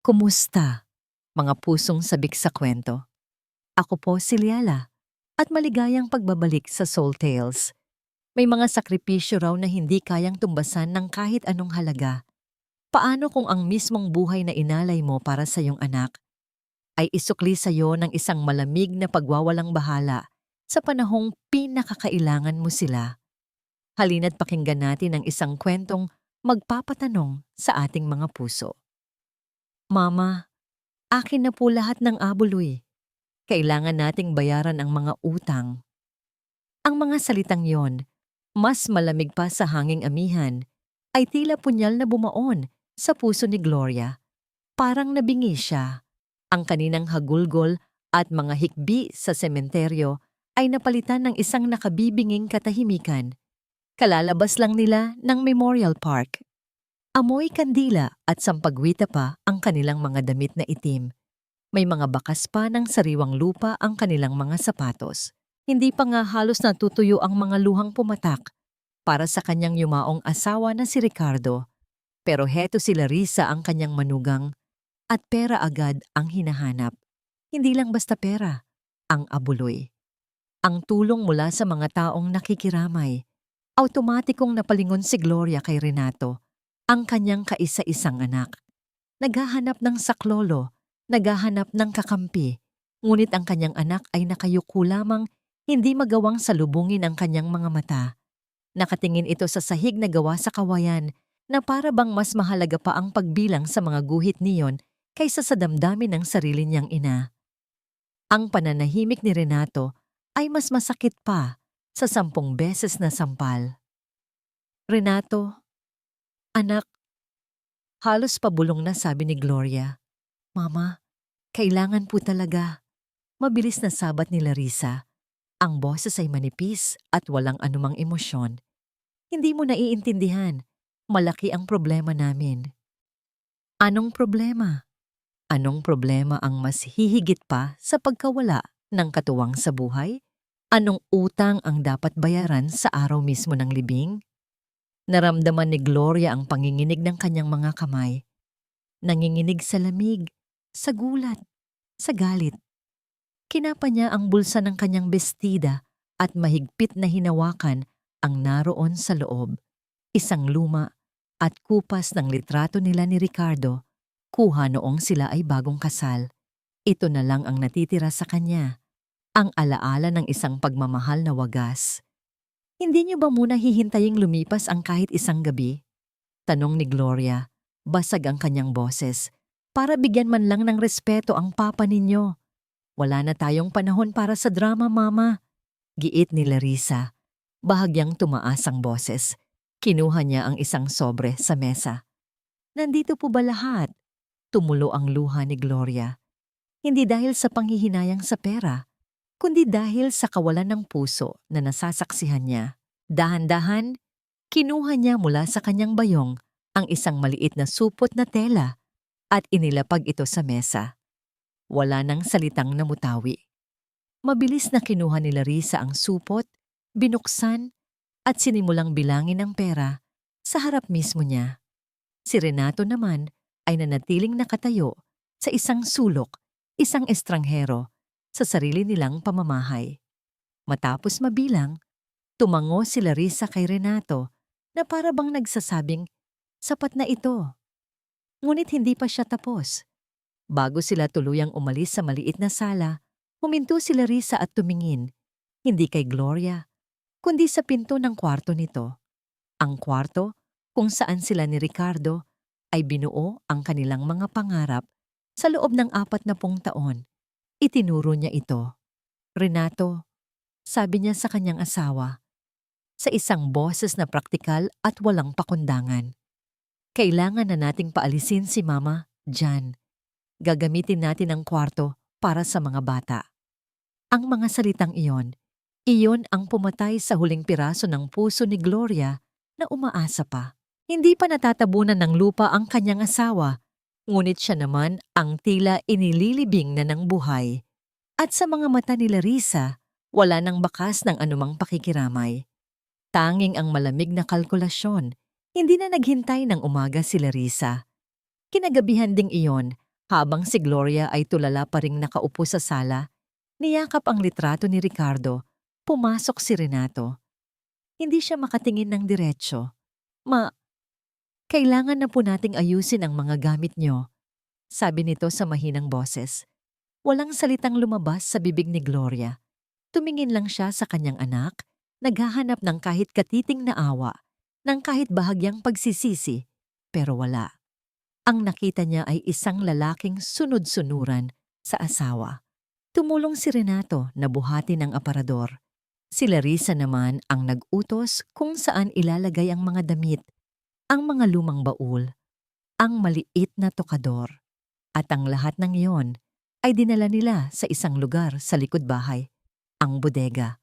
Kumusta, mga pusong sabik sa kwento? Ako po si Liala at maligayang pagbabalik sa Soul Tales. May mga sakripisyo raw na hindi kayang tumbasan ng kahit anong halaga. Paano kung ang mismong buhay na inalay mo para sa iyong anak ay isukli sa iyo ng isang malamig na pagwawalang bahala sa panahong pinakakailangan mo sila? Halina't pakinggan natin ang isang kwentong magpapatanong sa ating mga puso. Mama, akin na po lahat ng abuloy. Kailangan nating bayaran ang mga utang. Ang mga salitang yon, mas malamig pa sa hanging amihan, ay tila punyal na bumaon sa puso ni Gloria. Parang nabingi siya. Ang kaninang hagulgol at mga hikbi sa sementeryo ay napalitan ng isang nakabibinging katahimikan. Kalalabas lang nila ng Memorial Park. Amoy kandila at sampagwita pa ang kanilang mga damit na itim. May mga bakas pa ng sariwang lupa ang kanilang mga sapatos. Hindi pa nga halos natutuyo ang mga luhang pumatak para sa kanyang yumaong asawa na si Ricardo. Pero heto si Larissa ang kanyang manugang at pera agad ang hinahanap. Hindi lang basta pera, ang abuloy. Ang tulong mula sa mga taong nakikiramay. Automatikong napalingon si Gloria kay Renato, ang kanyang kaisa-isang anak. Naghahanap ng saklolo, naghahanap ng kakampi, ngunit ang kanyang anak ay nakayuko lamang, hindi magawang salubungin ang kanyang mga mata. Nakatingin ito sa sahig na gawa sa kawayan na para bang mas mahalaga pa ang pagbilang sa mga guhit niyon kaysa sa damdamin ng sarili niyang ina. Ang pananahimik ni Renato ay mas masakit pa sa 10 beses na sampal. Renato, anak, halos pabulong na sabi ni Gloria. Mama, kailangan po talaga. Mabilis na sabat ni Larissa. Ang boses ay manipis at walang anumang emosyon. Hindi mo naiintindihan. Malaki ang problema namin. Anong problema? Anong problema ang mas hihigit pa sa pagkawala ng katuwang sa buhay? Anong utang ang dapat bayaran sa araw mismo ng libing? Naramdaman ni Gloria ang panginginig ng kanyang mga kamay. Nanginginig sa lamig, sa gulat, sa galit. Kinapa niya ang bulsa ng kanyang bestida at mahigpit na hinawakan ang naroon sa loob. Isang luma at kupas ng litrato nila ni Ricardo, kuha noong sila ay bagong kasal. Ito na lang ang natitira sa kanya, ang alaala ng isang pagmamahal na wagas. Hindi niyo ba muna hihintaying lumipas ang kahit isang gabi? Tanong ni Gloria, basag ang kanyang boses, para bigyan man lang ng respeto ang papa ninyo. Wala na tayong panahon para sa drama, Mama. Giit ni Larissa. Bahagyang tumaas ang boses. Kinuha niya ang isang sobre sa mesa. Nandito po ba lahat? Tumulo ang luha ni Gloria. Hindi dahil sa panghihinayang sa pera, kundi dahil sa kawalan ng puso na nasasaksihan niya. Dahan-dahan, kinuha niya mula sa kanyang bayong ang isang maliit na supot na tela at inilapag ito sa mesa. Wala nang salitang namutawi. Mabilis na kinuha ni Larissa ang supot, binuksan, at sinimulang bilangin ang pera sa harap mismo niya. Si Renato naman ay nanatiling nakatayo sa isang sulok, isang estranghero, sa sarili nilang pamamahay. Matapos mabilang, tumango si Larissa kay Renato na para bang nagsasabing, sapat na ito. Ngunit hindi pa siya tapos. Bago sila tuluyang umalis sa maliit na sala, huminto si Larissa at tumingin, hindi kay Gloria, kundi sa pinto ng kwarto nito. Ang kwarto kung saan sila ni Ricardo ay binuo ang kanilang mga pangarap sa loob ng 40 taon. Itinuro niya ito. Renato, sabi niya sa kanyang asawa, sa isang boses na praktikal at walang pakundangan. Kailangan na nating paalisin si Mama, Jan. Gagamitin natin ang kwarto para sa mga bata. Ang mga salitang iyon ang pumatay sa huling piraso ng puso ni Gloria na umaasa pa. Hindi pa natatabunan ng lupa ang kanyang asawa, ngunit siya naman ang tila inililibing na ng buhay. At sa mga mata ni Larissa, wala nang bakas ng anumang pakikiramay. Tanging ang malamig na kalkulasyon, hindi na naghintay ng umaga si Larissa. Kinagabihan ding iyon, Habang si Gloria ay tulala pa ring nakaupo sa sala, niyakap ang litrato ni Ricardo. Pumasok si Renato. Hindi siya makatingin ng diretsyo. Kailangan na po nating ayusin ang mga gamit niyo, sabi nito sa mahinang boses. Walang salitang lumabas sa bibig ni Gloria. Tumingin lang siya sa kanyang anak, naghahanap ng kahit katiting na awa, ng kahit bahagyang pagsisisi, pero wala. Ang nakita niya ay isang lalaking sunod-sunuran sa asawa. Tumulong si Renato na buhatin ang aparador. Si Larissa naman ang nag-utos kung saan ilalagay ang mga damit, ang mga lumang baul, ang maliit na tokador. At ang lahat ng iyon ay dinala nila sa isang lugar sa likod bahay, ang bodega.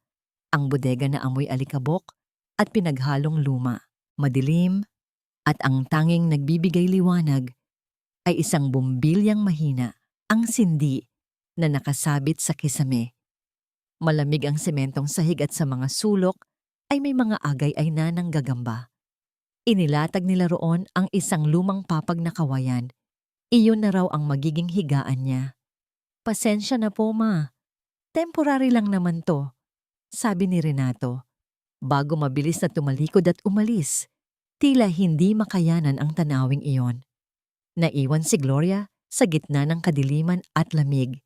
Ang bodega na amoy alikabok at pinaghalong luma, madilim, at ang tanging nagbibigay liwanag ay isang bumbilyang mahina, ang sindi na nakasabit sa kisame. Malamig ang sementong sahig at sa mga sulok ay may mga agay-ay na ng gagamba. Inilatag nila roon ang isang lumang papag na kawayan. Iyon na raw ang magiging higaan niya. Pasensya na po, ma. Temporary lang naman to, sabi ni Renato. Bago mabilis na tumalikod at umalis, tila hindi makayanan ang tanawing iyon. Naiwan si Gloria sa gitna ng kadiliman at lamig.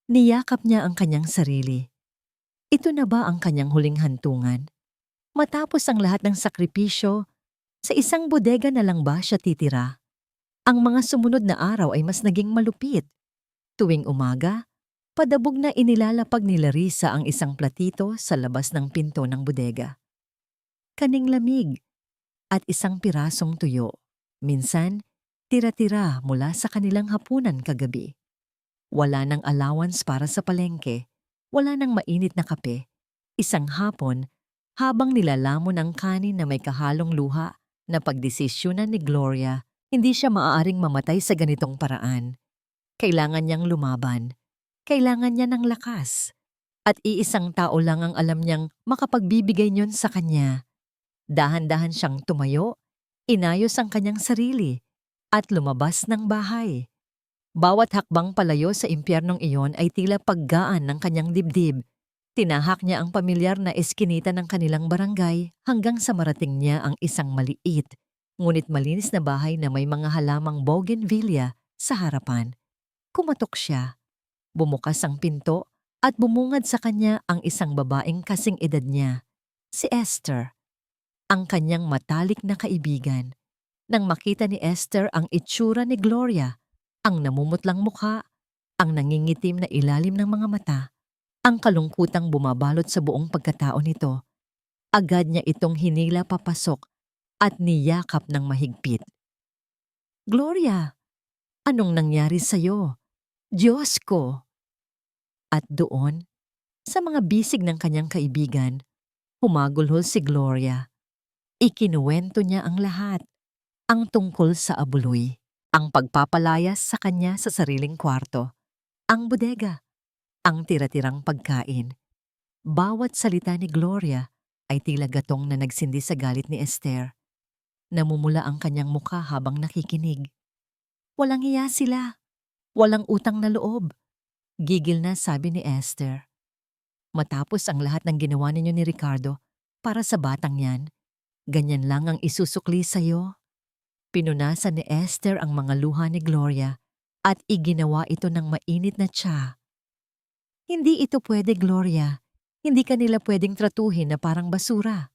Niyakap niya ang kanyang sarili. Ito na ba ang kanyang huling hantungan? Matapos ang lahat ng sakripisyo, sa isang bodega na lang ba siya titira? Ang mga sumunod na araw ay mas naging malupit. Tuwing umaga, padabog na inilalapag ni Larissa ang isang platito sa labas ng pinto ng bodega. Kaning lamig at isang pirasong tuyo. Minsan, tira-tira mula sa kanilang hapunan kagabi. Wala nang allowance para sa palengke, wala nang mainit na kape. Isang hapon, habang nilalamon ang kanin na may kahalong luha na pagdesisyonan ni Gloria, hindi siya maaaring mamatay sa ganitong paraan. Kailangan niyang lumaban. Kailangan niya ng lakas. At iisang tao lang ang alam niyang makapagbibigay niyon sa kanya. Dahan-dahan siyang tumayo, inayos ang kanyang sarili, at lumabas ng bahay. Bawat hakbang palayo sa impyernong iyon ay tila paggaan ng kanyang dibdib. Tinahak niya ang pamilyar na eskinita ng kanilang barangay hanggang sa marating niya ang isang maliit, ngunit malinis na bahay na may mga halamang bougainvillea sa harapan. Kumatok siya. Bumukas ang pinto at bumungad sa kanya ang isang babaeng kasing edad niya, si Esther, ang kanyang matalik na kaibigan. Nang makita ni Esther ang itsura ni Gloria, ang namumutlang mukha, ang nangingitim na ilalim ng mga mata, ang kalungkutang bumabalot sa buong pagkatao nito, agad niya itong hinila papasok at niyakap ng mahigpit. Gloria, anong nangyari sa'yo? Diyos ko! At doon, sa mga bisig ng kanyang kaibigan, humagulhol si Gloria. Ikinuwento niya ang lahat, ang tungkol sa abuloy, ang pagpapalayas sa kanya sa sariling kwarto, ang bodega, ang tira-tirang pagkain. Bawat salita ni Gloria ay tila gatong na nagsindi sa galit ni Esther. Namumula ang kanyang mukha habang nakikinig. Walang hiya sila. Walang utang na loob. Gigil na sabi ni Esther. Matapos ang lahat ng ginawa ninyo ni Ricardo para sa batang yan, ganyan lang ang isusukli sa'yo. Pinunasan ni Esther ang mga luha ni Gloria at iginawa ito ng mainit na tsa. Hindi ito pwede, Gloria. Hindi ka nila pwedeng tratuhin na parang basura.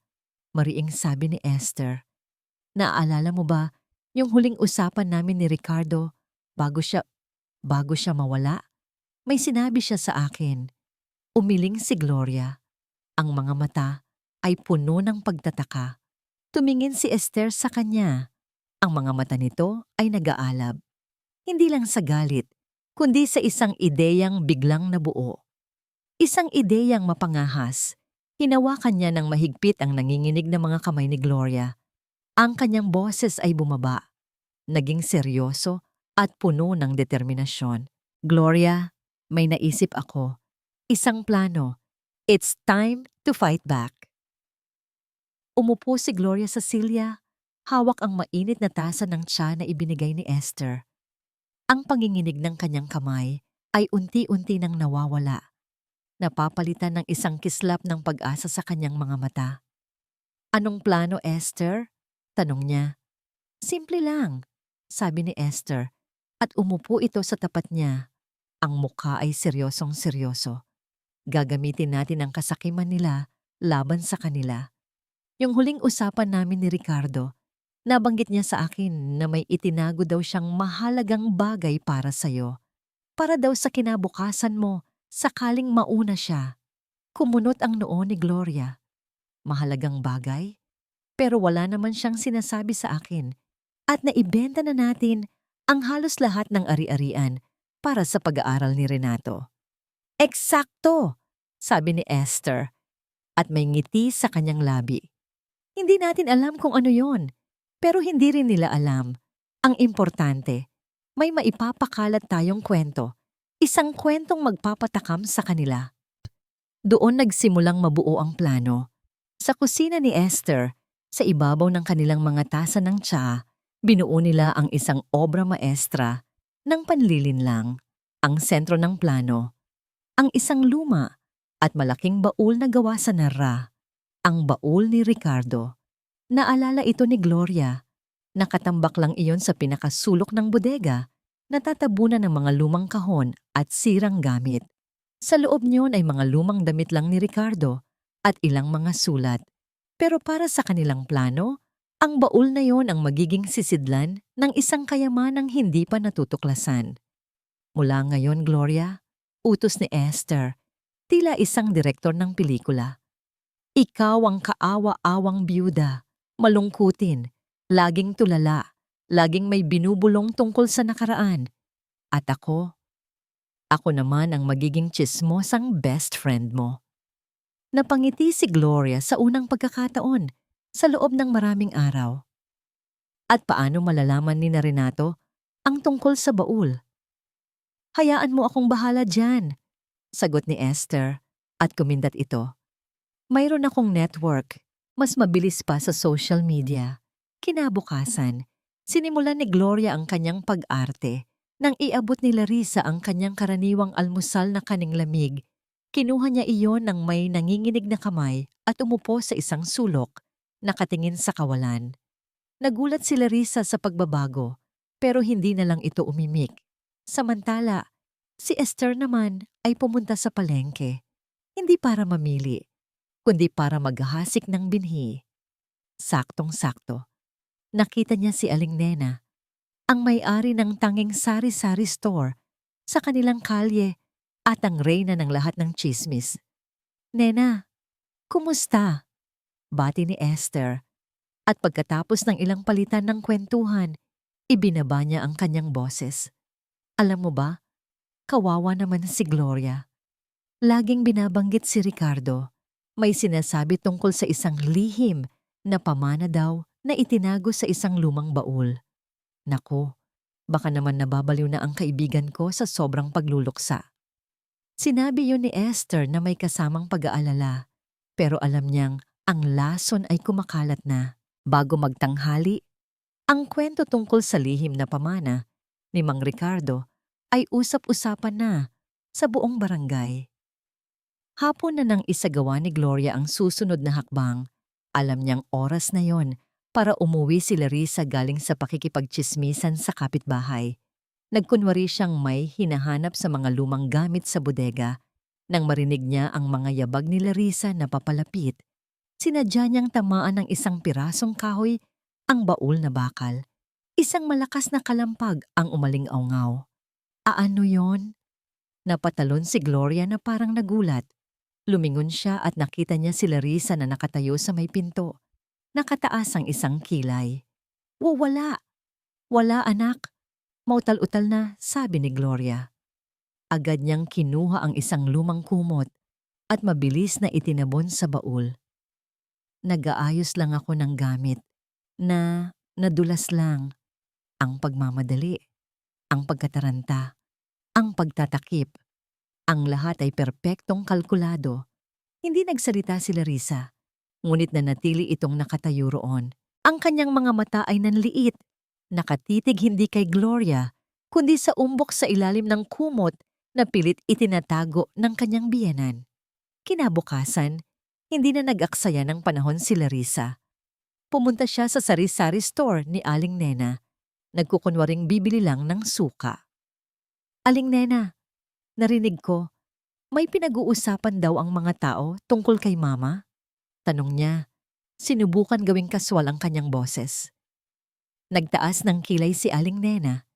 Mariing sabi ni Esther. Naaalala mo ba yung huling usapan namin ni Ricardo bago siya mawala? May sinabi siya sa akin. Umiling si Gloria. Ang mga mata ay puno ng pagtataka. Tumingin si Esther sa kanya. Ang mga mata nito ay nag-aalab. Hindi lang sa galit, kundi sa isang ideyang biglang nabuo. Isang ideyang mapangahas. Hinawakan niya ng mahigpit ang nanginginig na mga kamay ni Gloria. Ang kanyang boses ay bumaba. Naging seryoso at puno ng determinasyon. Gloria, may naisip ako. Isang plano. It's time to fight back. Umupo si Gloria sa silya. Hawak ang mainit na tasa ng tsa na ibinigay ni Esther. Ang panginginig ng kanyang kamay ay unti-unti nang nawawala, napapalitan ng isang kislap ng pag-asa sa kanyang mga mata. "Anong plano, Esther?" tanong niya. "Simple lang," sabi ni Esther, at umupo ito sa tapat niya. Ang mukha ay seryosong-seryoso. "Gagamitin natin ang kasakiman nila laban sa kanila." Yung huling usapan namin ni Ricardo, nabanggit niya sa akin na may itinago daw siyang mahalagang bagay para sa'yo. Para daw sa kinabukasan mo, sakaling mauna siya. Kumunot ang noo ni Gloria. Mahalagang bagay? Pero wala naman siyang sinasabi sa akin. At naibenta na natin ang halos lahat ng ari-arian para sa pag-aaral ni Renato. "Eksakto!" sabi ni Esther, at may ngiti sa kanyang labi. "Hindi natin alam kung ano yon, pero hindi rin nila alam. Ang importante, may maipapakalat tayong kwento, isang kwentong magpapatakam sa kanila." Doon nagsimulang mabuo ang plano. Sa kusina ni Esther, sa ibabaw ng kanilang mga tasa ng tsa, binuo nila ang isang obra maestra ng panlilinlang. Ang sentro ng plano, ang isang luma at malaking baul na gawa sa narra. Ang baul ni Ricardo. Naalala ito ni Gloria. Nakatambak lang iyon sa pinakasulok ng bodega, natatabunan ng mga lumang kahon at sirang gamit. Sa loob niyon ay mga lumang damit lang ni Ricardo at ilang mga sulat. Pero para sa kanilang plano, ang baul na yon ang magiging sisidlan ng isang kayamanang hindi pa natutuklasan. "Mula ngayon, Gloria," utos ni Esther, tila isang direktor ng pelikula. "Ikaw ang kaawa-awang biyuda, malungkutin, laging tulala, laging may binubulong tungkol sa nakaraan. At ako naman ang magiging tsismosang best friend mo." Napangiti si Gloria sa unang pagkakataon sa loob ng maraming araw. "At paano malalaman ni Renato ang tungkol sa baul?" "Hayaan mo akong bahala dyan," sagot ni Esther at kumindat ito. "Mayroon akong network, mas mabilis pa sa social media." Kinabukasan, sinimulan ni Gloria ang kanyang pag-arte. Nang iabot ni Larissa ang kanyang karaniwang almusal na kaning lamig, kinuha niya iyon ng may nanginginig na kamay at umupo sa isang sulok, nakatingin sa kawalan. Nagulat si Larissa sa pagbabago, pero hindi na lang ito umimik. Samantala, si Esther naman ay pumunta sa palengke, hindi para mamili, kundi para maghahasik ng binhi. Saktong-sakto, nakita niya si Aling Nena, ang may-ari ng tanging sari-sari store sa kanilang kalye at ang reyna ng lahat ng tsismis. "Nena, kumusta?" bati ni Esther, at pagkatapos ng ilang palitan ng kwentuhan, ibinaba niya ang kanyang boses. "Alam mo ba, kawawa naman si Gloria. Laging binabanggit si Ricardo. May sinasabi tungkol sa isang lihim na pamana daw na itinago sa isang lumang baul. Naku, baka naman nababaliw na ang kaibigan ko sa sobrang pagluluksa." Sinabi yun ni Esther na may kasamang pag-aalala, pero alam niyang ang lason ay kumakalat na. Bago magtanghali, ang kwento tungkol sa lihim na pamana ni Mang Ricardo ay usap-usapan na sa buong barangay. Hapon na nang isagawa ni Gloria ang susunod na hakbang. Alam niyang oras na yon para umuwi si Larissa galing sa pakikipagtsismisan sa kapitbahay. Nagkunwari siyang may hinahanap sa mga lumang gamit sa bodega. Nang marinig niya ang mga yabag ni Larissa na papalapit, sinadya niyang tamaan ng isang pirasong kahoy ang baul na bakal. Isang malakas na kalampag ang umaling-awngaw. "Ano yon?" Napatalon si Gloria na parang nagulat. Lumingon siya at nakita niya si Larissa na nakatayo sa may pinto. Nakataas ang isang kilay. Wala! Wala, anak!" Mautal-utal na sabi ni Gloria. Agad niyang kinuha ang isang lumang kumot at mabilis na itinabon sa baul. "Nag-aayos lang ako ng gamit na nadulas lang." Ang pagmamadali, ang pagkataranta, ang pagtatakip, ang lahat ay perpektong kalkulado. Hindi nagsalita si Larissa, ngunit nanatili itong nakatayo roon. Ang kanyang mga mata ay nanliit, nakatitig hindi kay Gloria, kundi sa umbok sa ilalim ng kumot na pilit itinatago ng kanyang biyenan. Kinabukasan, hindi na nag-aksaya ng panahon si Larissa. Pumunta siya sa sari-sari store ni Aling Nena. Nagkukunwaring bibili lang ng suka. Aling Nena, narinig ko, may pinag-uusapan daw ang mga tao tungkol kay Mama? Tanong niya. Sinubukan gawing kaswal ang kanyang boses. Nagtaas ng kilay si Aling Nena.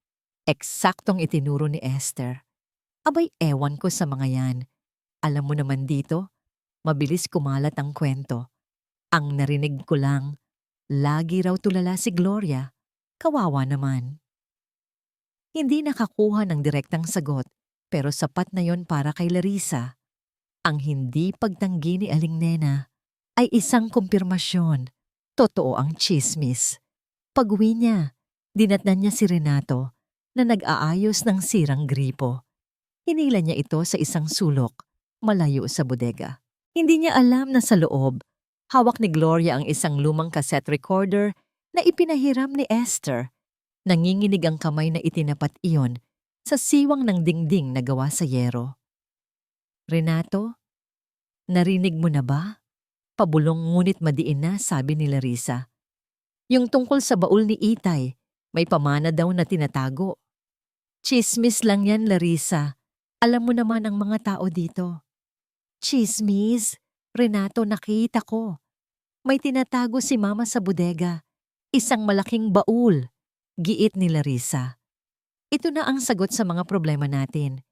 Eksaktong itinuro ni Esther. Abay, ewan ko sa mga yan. Alam mo naman dito, mabilis kumalat ang kwento. Ang narinig ko lang, lagi raw tulala si Gloria. Kawawa naman. Hindi nakakuha ng direktang sagot, pero sapat na yon para kay Larissa. Ang hindi pagtanggi ni Aling Nena ay isang kumpirmasyon. Totoo ang tsismis. Pag-uwi niya, dinatnan niya si Renato na nag-aayos ng sirang gripo. Hinila niya ito sa isang sulok, malayo sa bodega. Hindi niya alam na sa loob, hawak ni Gloria ang isang lumang cassette recorder na ipinahiram ni Esther. Nanginginig ang kamay na itinapat iyon sa siwang ng dingding na gawa sa yero. Renato, narinig mo na ba? Pabulong ngunit madiin na, sabi ni Larissa. Yung tungkol sa baul ni Itay, may pamana daw na tinatago. Chismis lang yan, Larissa. Alam mo naman ang mga tao dito. Chismis? Renato, nakita ko. May tinatago si Mama sa bodega. Isang malaking baul. Giit ni Larissa. Ito na ang sagot sa mga problema natin.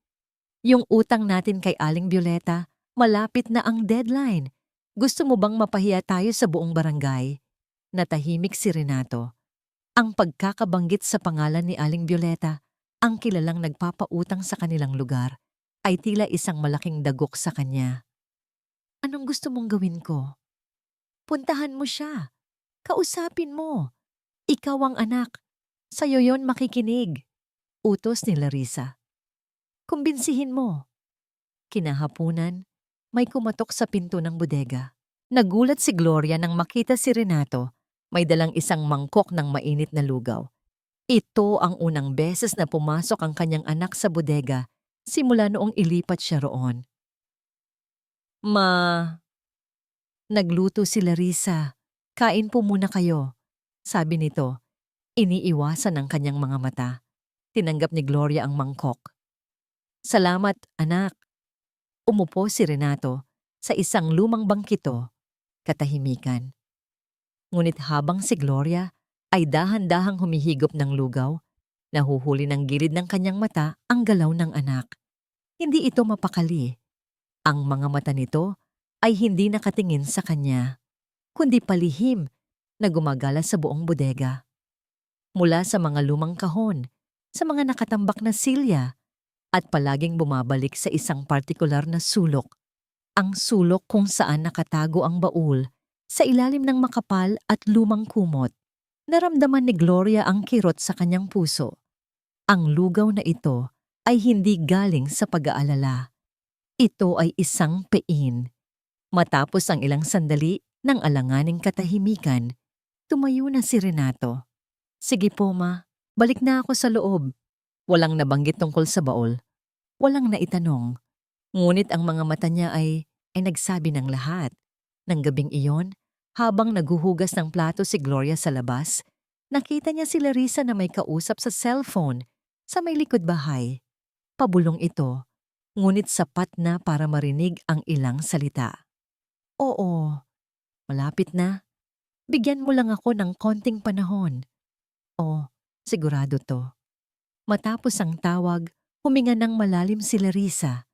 Yung utang natin kay Aling Violeta, malapit na ang deadline. Gusto mo bang mapahiya tayo sa buong barangay? Natahimik si Renato. Ang pagkakabanggit sa pangalan ni Aling Violeta, ang kilalang nagpapautang sa kanilang lugar, ay tila isang malaking dagok sa kanya. Anong gusto mong gawin ko? Puntahan mo siya. Kausapin mo. Ikaw ang anak. Sa'yo yon makikinig. Utos ni Larissa. Kumbinsihin mo. Kinahapunan, may kumatok sa pinto ng bodega. Nagulat si Gloria nang makita si Renato. May dalang isang mangkok ng mainit na lugaw. Ito ang unang beses na pumasok ang kanyang anak sa bodega simula noong ilipat siya roon. Nagluto si Larissa. Kain po muna kayo, sabi nito. Iniiwasan ng kanyang mga mata. Tinanggap ni Gloria ang mangkok. Salamat, anak. Umupo si Renato sa isang lumang bangkito. Katahimikan. Ngunit habang si Gloria ay dahan-dahang humihigop ng lugaw, nahuhuli ng gilid ng kanyang mata ang galaw ng anak. Hindi ito mapakali. Ang mga mata nito ay hindi nakatingin sa kanya, kundi palihim na gumagala sa buong bodega. Mula sa mga lumang kahon, sa mga nakatambak na silya, at palaging bumabalik sa isang partikular na sulok. Ang sulok kung saan nakatago ang baul sa ilalim ng makapal at lumang kumot. Naramdaman ni Gloria ang kirot sa kanyang puso. Ang lugaw na ito ay hindi galing sa pag-aalala. Ito ay isang pein. Matapos ang ilang sandali ng alanganing katahimikan, tumayo na si Renato. Sige po, Ma. Balik na ako sa loob. Walang nabanggit tungkol sa baol. Walang naitanong. Ngunit ang mga mata niya ay nagsabi ng lahat. Nang gabing iyon, habang naguhugas ng plato si Gloria sa labas, nakita niya si Larissa na may kausap sa cellphone sa may likod bahay. Pabulong ito, ngunit sapat na para marinig ang ilang salita. Oo, malapit na. Bigyan mo lang ako ng konting panahon. Oh, sigurado to. Matapos ang tawag, huminga ng malalim si Larissa.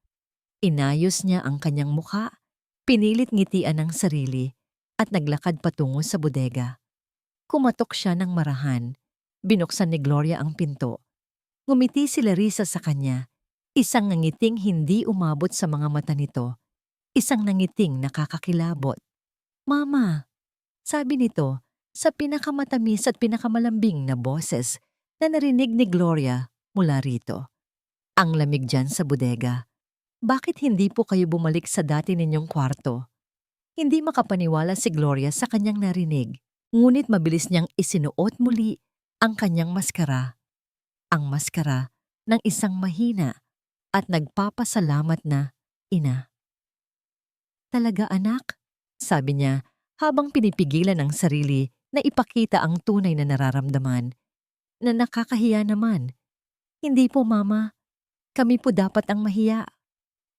Inayos niya ang kanyang mukha, pinilit ngitian ang sarili, at naglakad patungo sa bodega. Kumatok siya ng marahan. Binuksan ni Gloria ang pinto. Ngumiti si Larissa sa kanya, isang nangiting hindi umabot sa mga mata nito, isang nangiting nakakakilabot. Mama, sabi nito, sa pinakamatamis at pinakamalambing na boses na narinig ni Gloria mula rito. Ang lamig dyan sa bodega. Bakit hindi po kayo bumalik sa dati ninyong kwarto? Hindi makapaniwala si Gloria sa kanyang narinig, ngunit mabilis niyang isinuot muli ang kanyang maskara. Ang maskara ng isang mahina at nagpapasalamat na ina. "Talaga anak?" sabi niya habang pinipigilan ang sarili na ipakita ang tunay na nararamdaman, na nakakahiya naman. "Hindi po mama, kami po dapat ang mahiya,"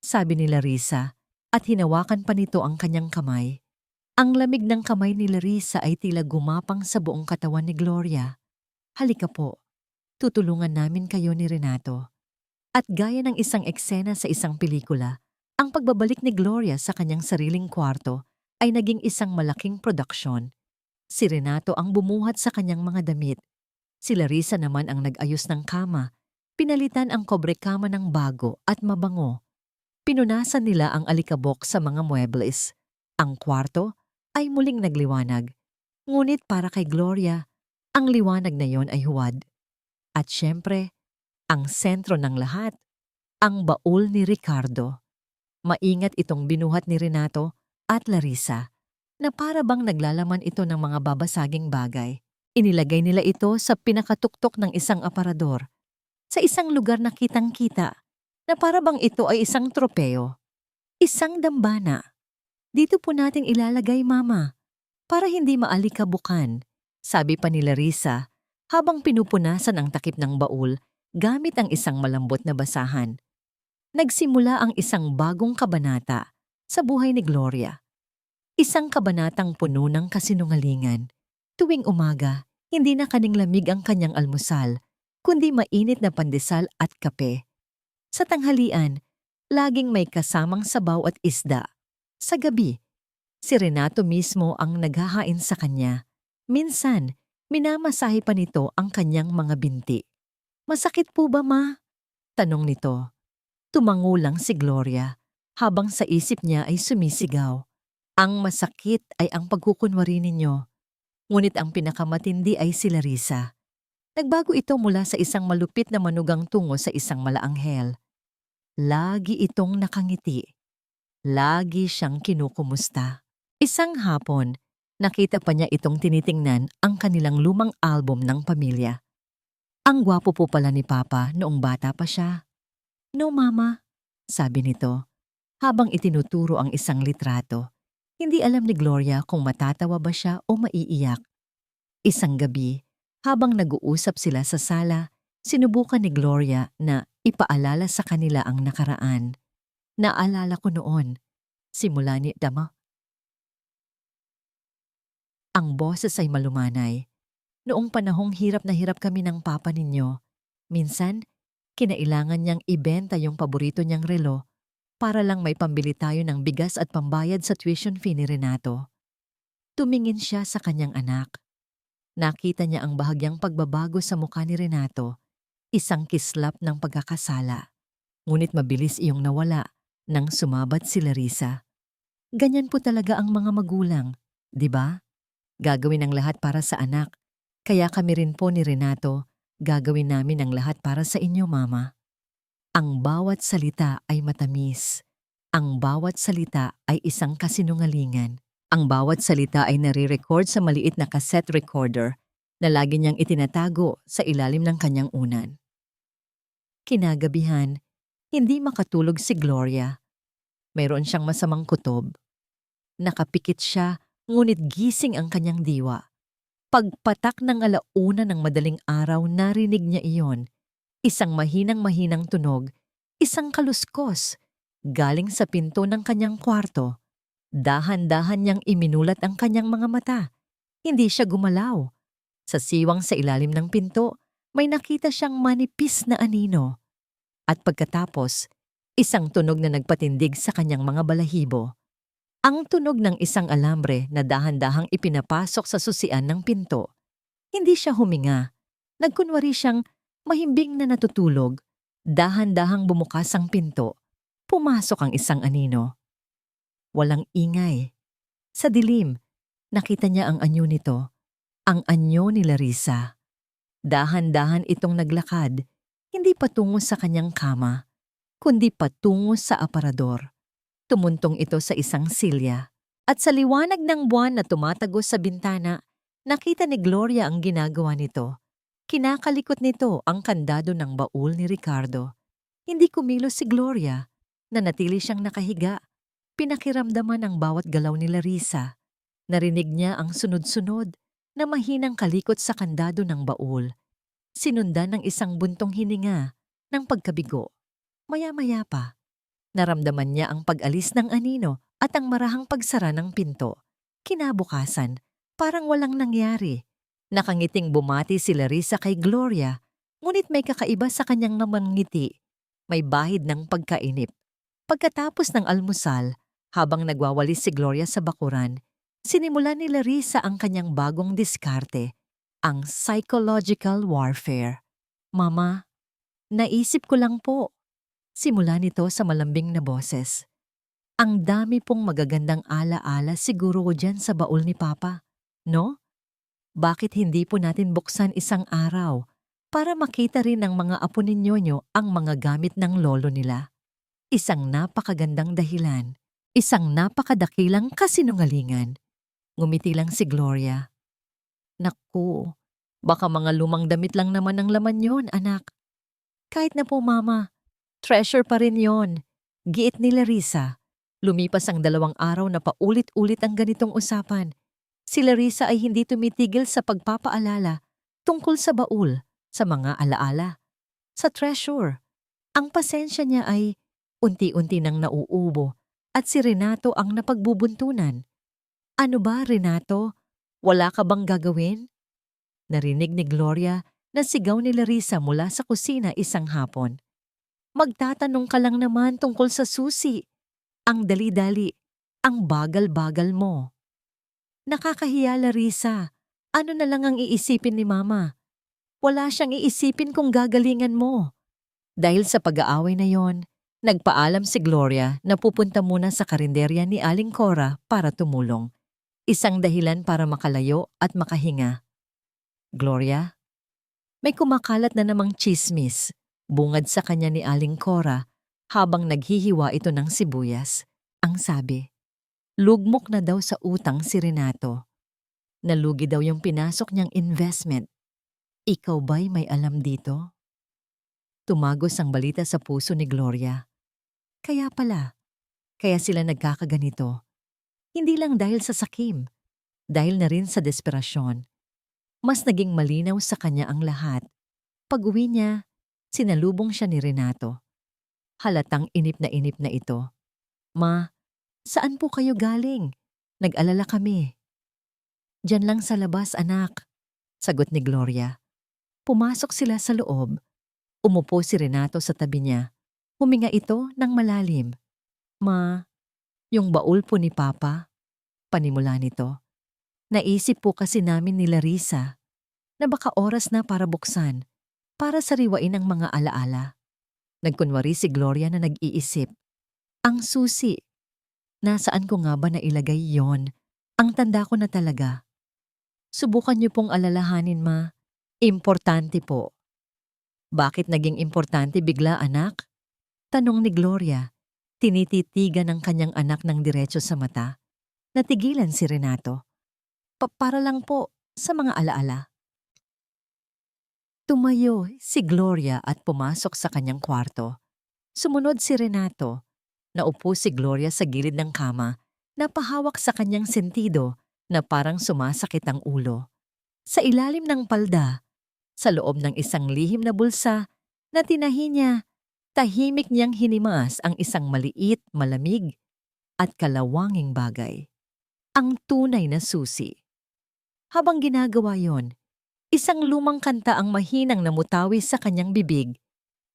sabi ni Larissa at hinawakan pa nito ang kanyang kamay. Ang lamig ng kamay ni Larissa ay tila gumapang sa buong katawan ni Gloria. "Halika po, tutulungan namin kayo ni Renato." At gaya ng isang eksena sa isang pelikula, ang pagbabalik ni Gloria sa kanyang sariling kwarto ay naging isang malaking produksyon. Si Renato ang bumuhat sa kanyang mga damit. Si Larissa naman ang nag-ayos ng kama. Pinalitan ang kobrekama ng bago at mabango. Pinunasan nila ang alikabok sa mga muebles. Ang kwarto ay muling nagliwanag. Ngunit para kay Gloria, ang liwanag na yon ay huwad. At syempre, ang sentro ng lahat, ang baul ni Ricardo. Maingat itong binuhat ni Renato at Larissa na para bang naglalaman ito ng mga babasaging bagay. Inilagay nila ito sa pinakatuktok ng isang aparador, sa isang lugar na kitang-kita, na para bang ito ay isang tropeo, isang dambana. "Dito po natin ilalagay, mama, para hindi maalikabukan," sabi pa ni Larissa habang pinupunasan ang takip ng baul gamit ang isang malambot na basahan. Nagsimula ang isang bagong kabanata sa buhay ni Gloria. Isang kabanatang puno ng kasinungalingan. Tuwing umaga, hindi na kaninglamig ang kanyang almusal, kundi mainit na pandesal at kape. Sa tanghalian, laging may kasamang sabaw at isda. Sa gabi, si Renato mismo ang naghahain sa kanya. Minsan, minamasahe pa nito ang kanyang mga binti. "Masakit po ba, ma?" tanong nito. Tumango lang si Gloria habang sa isip niya ay sumisigaw. Ang masakit ay ang pagkukunwari ninyo. Ngunit ang pinakamatindi ay si Larissa. Nagbago ito mula sa isang malupit na manugang tungo sa isang malaanghel. Lagi itong nakangiti. Lagi siyang kinukumusta. Isang hapon, nakita pa niya itong tinitingnan ang kanilang lumang album ng pamilya. "Ang gwapo po pala ni Papa noong bata pa siya." "No, Mama," sabi nito, habang itinuturo ang isang litrato. Hindi alam ni Gloria kung matatawa ba siya o maiiyak. Isang gabi, habang nag-uusap sila sa sala, sinubukan ni Gloria na ipaalala sa kanila ang nakaraan. "Naalala ko noon, simula ni Dama." Ang boses ay malumanay. "Noong panahong hirap na hirap kami ng papa ninyo, minsan, kinailangan niyang ibenta yung paborito niyang relo para lang may pambili tayo ng bigas at pambayad sa tuition fee ni Renato." Tumingin siya sa kanyang anak. Nakita niya ang bahagyang pagbabago sa mukha ni Renato, isang kislap ng pagkakasala. Ngunit mabilis iyong nawala nang sumabat si Larissa. "Ganyan po talaga ang mga magulang, di ba? Gagawin ang lahat para sa anak. Kaya kami rin po ni Renato, gagawin namin ang lahat para sa inyo, Mama." Ang bawat salita ay matamis. Ang bawat salita ay isang kasinungalingan. Ang bawat salita ay nare-record sa maliit na cassette recorder na lagi niyang itinatago sa ilalim ng kanyang unan. Kinagabihan, hindi makatulog si Gloria. Mayroon siyang masamang kutob. Nakapikit siya, ngunit gising ang kanyang diwa. Pagpatak ng 1:00 ng madaling araw, narinig niya iyon. Isang mahinang-mahinang tunog, isang kaluskos, galing sa pinto ng kanyang kwarto. Dahan-dahan niyang iminulat ang kanyang mga mata. Hindi siya gumalaw. Sa siwang sa ilalim ng pinto, may nakita siyang manipis na anino. At pagkatapos, isang tunog na nagpatindig sa kanyang mga balahibo. Ang tunog ng isang alambre na dahan-dahang ipinapasok sa susian ng pinto. Hindi siya huminga. Nagkunwari siyang mahimbing na natutulog. Dahan-dahang bumukas ang pinto. Pumasok ang isang anino. Walang ingay. Sa dilim, nakita niya ang anyo nito. Ang anyo ni Larissa. Dahan-dahan itong naglakad, hindi patungo sa kanyang kama, kundi patungo sa aparador. Tumuntong ito sa isang silya. At sa liwanag ng buwan na tumatagos sa bintana, nakita ni Gloria ang ginagawa nito. Kinakalikot nito ang kandado ng baul ni Ricardo. Hindi kumilos si Gloria. Nanatili siyang nakahiga. Pinakiramdaman ang bawat galaw ni Larissa. Narinig niya ang sunod-sunod na mahinang kalikot sa kandado ng baul. Sinundan ng isang buntong hininga ng pagkabigo. Maya-maya pa, naramdaman niya ang pag-alis ng anino at ang marahang pagsara ng pinto. Kinabukasan, parang walang nangyari. Nakangiting bumati si Larissa kay Gloria, ngunit may kakaiba sa kanyang namang ngiti. May bahid ng pagkainip. Pagkatapos ng almusal, habang nagwawalis si Gloria sa bakuran, sinimulan ni Larissa ang kanyang bagong diskarte, ang psychological warfare. Mama, naisip ko lang po. Simula nito sa malambing na boses. Ang dami pong magagandang ala-ala siguro dyan sa baul ni Papa, no? Bakit hindi po natin buksan isang araw para makita rin ng mga apo ninyo ang mga gamit ng lolo nila? Isang napakagandang dahilan, isang napakadakilang kasinungalingan. Ngumiti lang si Gloria. Naku, baka mga lumang damit lang naman ang laman yon, anak. Kahit na po, Mama, treasure pa rin yon. Giit ni Larissa. Lumipas ang 2 araw na paulit-ulit ang ganitong usapan. Si Larissa ay hindi tumitigil sa pagpapaalala tungkol sa baul, sa mga alaala, sa treasure. Ang pasensya niya ay unti-unti nang nauubo at si Renato ang napagbubuntunan. Ano ba, Renato? Wala ka bang gagawin? Narinig ni Gloria na sigaw ni Larissa mula sa kusina isang hapon. Magtatanong ka lang naman tungkol sa susi. Ang dali-dali, ang bagal-bagal mo. Nakakahiya, Larissa. Ano na lang ang iisipin ni Mama? Wala siyang iisipin kung gagalingan mo. Dahil sa pag-aaway na yon, nagpaalam si Gloria na pupunta muna sa karinderya ni Aling Cora para tumulong. Isang dahilan para makalayo at makahinga. Gloria, may kumakalat na namang tsismis, bungad sa kanya ni Aling Cora habang naghihiwa ito ng sibuyas. Ang sabi, lugmok na daw sa utang si Renato. Nalugi daw yung pinasok niyang investment. Ikaw ba'y may alam dito? Tumagos ang balita sa puso ni Gloria. Kaya pala, kaya sila nagkakaganito. Hindi lang dahil sa sakim, dahil na rin sa desperasyon. Mas naging malinaw sa kanya ang lahat. Pag-uwi niya, sinalubong siya ni Renato. Halatang inip na ito. Ma, saan po kayo galing? Nag-alala kami. Diyan lang sa labas, anak, sagot ni Gloria. Pumasok sila sa loob. Umupo si Renato sa tabi niya. Huminga ito ng malalim. Ma, yung baul po ni Papa, panimula nito. Naisip po kasi namin ni Larissa na baka oras na para buksan, para sariwain ang mga alaala. Nagkunwari si Gloria na nag-iisip. Ang susi. Nasaan ko nga ba nailagay yon? Ang tanda ko na talaga. Subukan niyo pong alalahanin, Ma. Importante po. Bakit naging importante bigla, anak? Tanong ni Gloria. Tinititigan ng kanyang anak ng diretso sa mata. Natigilan si Renato. Para lang po sa mga alaala. Tumayo si Gloria at pumasok sa kanyang kwarto. Sumunod si Renato. Naupo si Gloria sa gilid ng kama, napahawak sa kanyang sentido na parang sumasakit ang ulo. Sa ilalim ng palda, sa loob ng isang lihim na bulsa na tinahi niya, tahimik niyang hinimas ang isang maliit, malamig at kalawanging bagay. Ang tunay na susi. Habang ginagawa yon, isang lumang kanta ang mahinang namutawi sa kanyang bibig.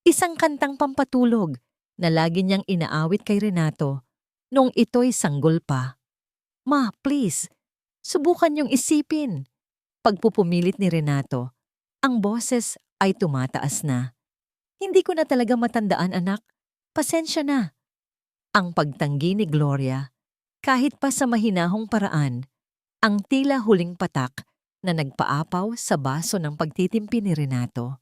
Isang kantang pampatulog na lagi niyang inaawit kay Renato noong ito'y sanggol pa. Ma, please, subukan niyong isipin. Pagpupumilit ni Renato, ang boses ay tumataas na. Hindi ko na talaga matandaan, anak. Pasensya na. Ang pagtanggi ni Gloria, kahit pa sa mahinahong paraan, ang tila huling patak na nagpaapaw sa baso ng pagtitimpi ni Renato.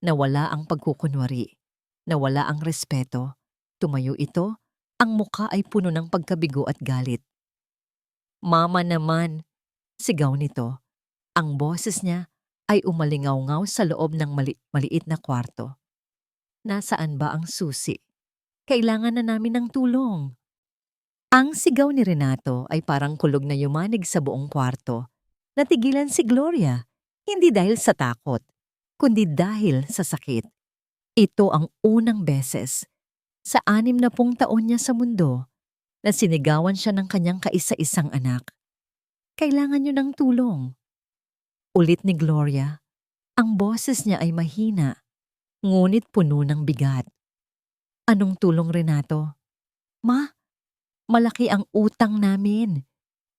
Nawala ang pagkukunwari, nawala ang respeto. Tumayo ito, ang muka ay puno ng pagkabigo at galit. Mama naman, sigaw nito. Ang boses niya ay umalingaw-ngaw sa loob ng maliit na kwarto. Nasaan ba ang susi? Kailangan na namin ng tulong. Ang sigaw ni Renato ay parang kulog na yumanig sa buong kwarto. Natigilan si Gloria, hindi dahil sa takot, kundi dahil sa sakit. Ito ang unang beses sa 60 taon niya sa mundo na sinigawan siya ng kanyang kaisa-isang anak. Kailangan niyo ng tulong. Ulit ni Gloria, ang boses niya ay mahina, ngunit puno ng bigat. Anong tulong, Renato? Ma, malaki ang utang namin.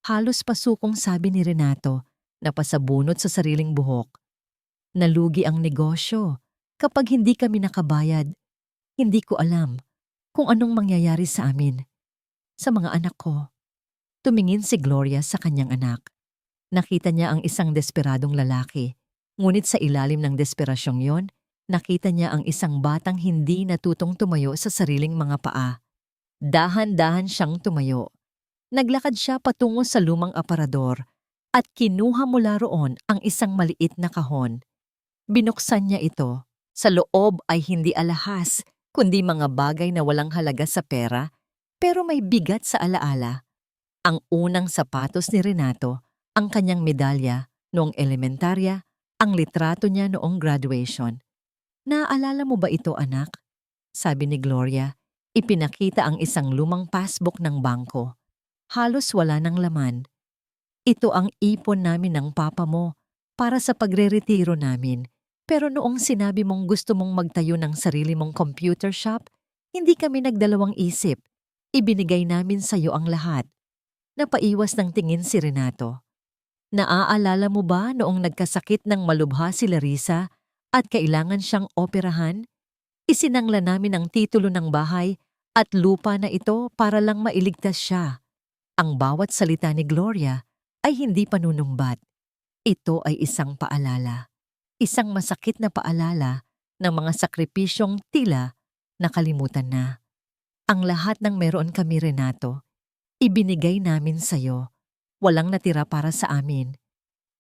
Halos pasukong sabi ni Renato na pasabunot sa sariling buhok. Nalugi ang negosyo kapag hindi kami nakabayad. Hindi ko alam kung anong mangyayari sa amin, sa mga anak ko. Tumingin si Gloria sa kanyang anak. Nakita niya ang isang desperadong lalaki. Ngunit sa ilalim ng desperasyong yon, nakita niya ang isang batang hindi natutong tumayo sa sariling mga paa. Dahan-dahan siyang tumayo. Naglakad siya patungo sa lumang aparador at kinuha mula roon ang isang maliit na kahon. Binuksan niya ito. Sa loob ay hindi alahas, kundi mga bagay na walang halaga sa pera, pero may bigat sa alaala. Ang unang sapatos ni Renato, ang kanyang medalya noong elementarya, ang litrato niya noong graduation. Naaalala mo ba ito, anak? Sabi ni Gloria. Ipinakita ang isang lumang passbook ng bangko. Halos wala ng laman. Ito ang ipon namin ng papa mo para sa pagre-retiro namin. Pero noong sinabi mong gusto mong magtayo ng sarili mong computer shop, hindi kami nagdalawang isip. Ibinigay namin sa iyo ang lahat. Napaiwas ng tingin si Renato. Naaalala mo ba noong nagkasakit ng malubha si Larissa at kailangan siyang operahan? Isinangla namin ang titulo ng bahay at lupa na ito para lang mailigtas siya. Ang bawat salita ni Gloria ay hindi panunumbat. Ito ay isang paalala. Isang masakit na paalala ng mga sakripisyong tila nakalimutan na. Ang lahat ng meron kami, Renato, ibinigay namin sa'yo. Walang natira para sa amin.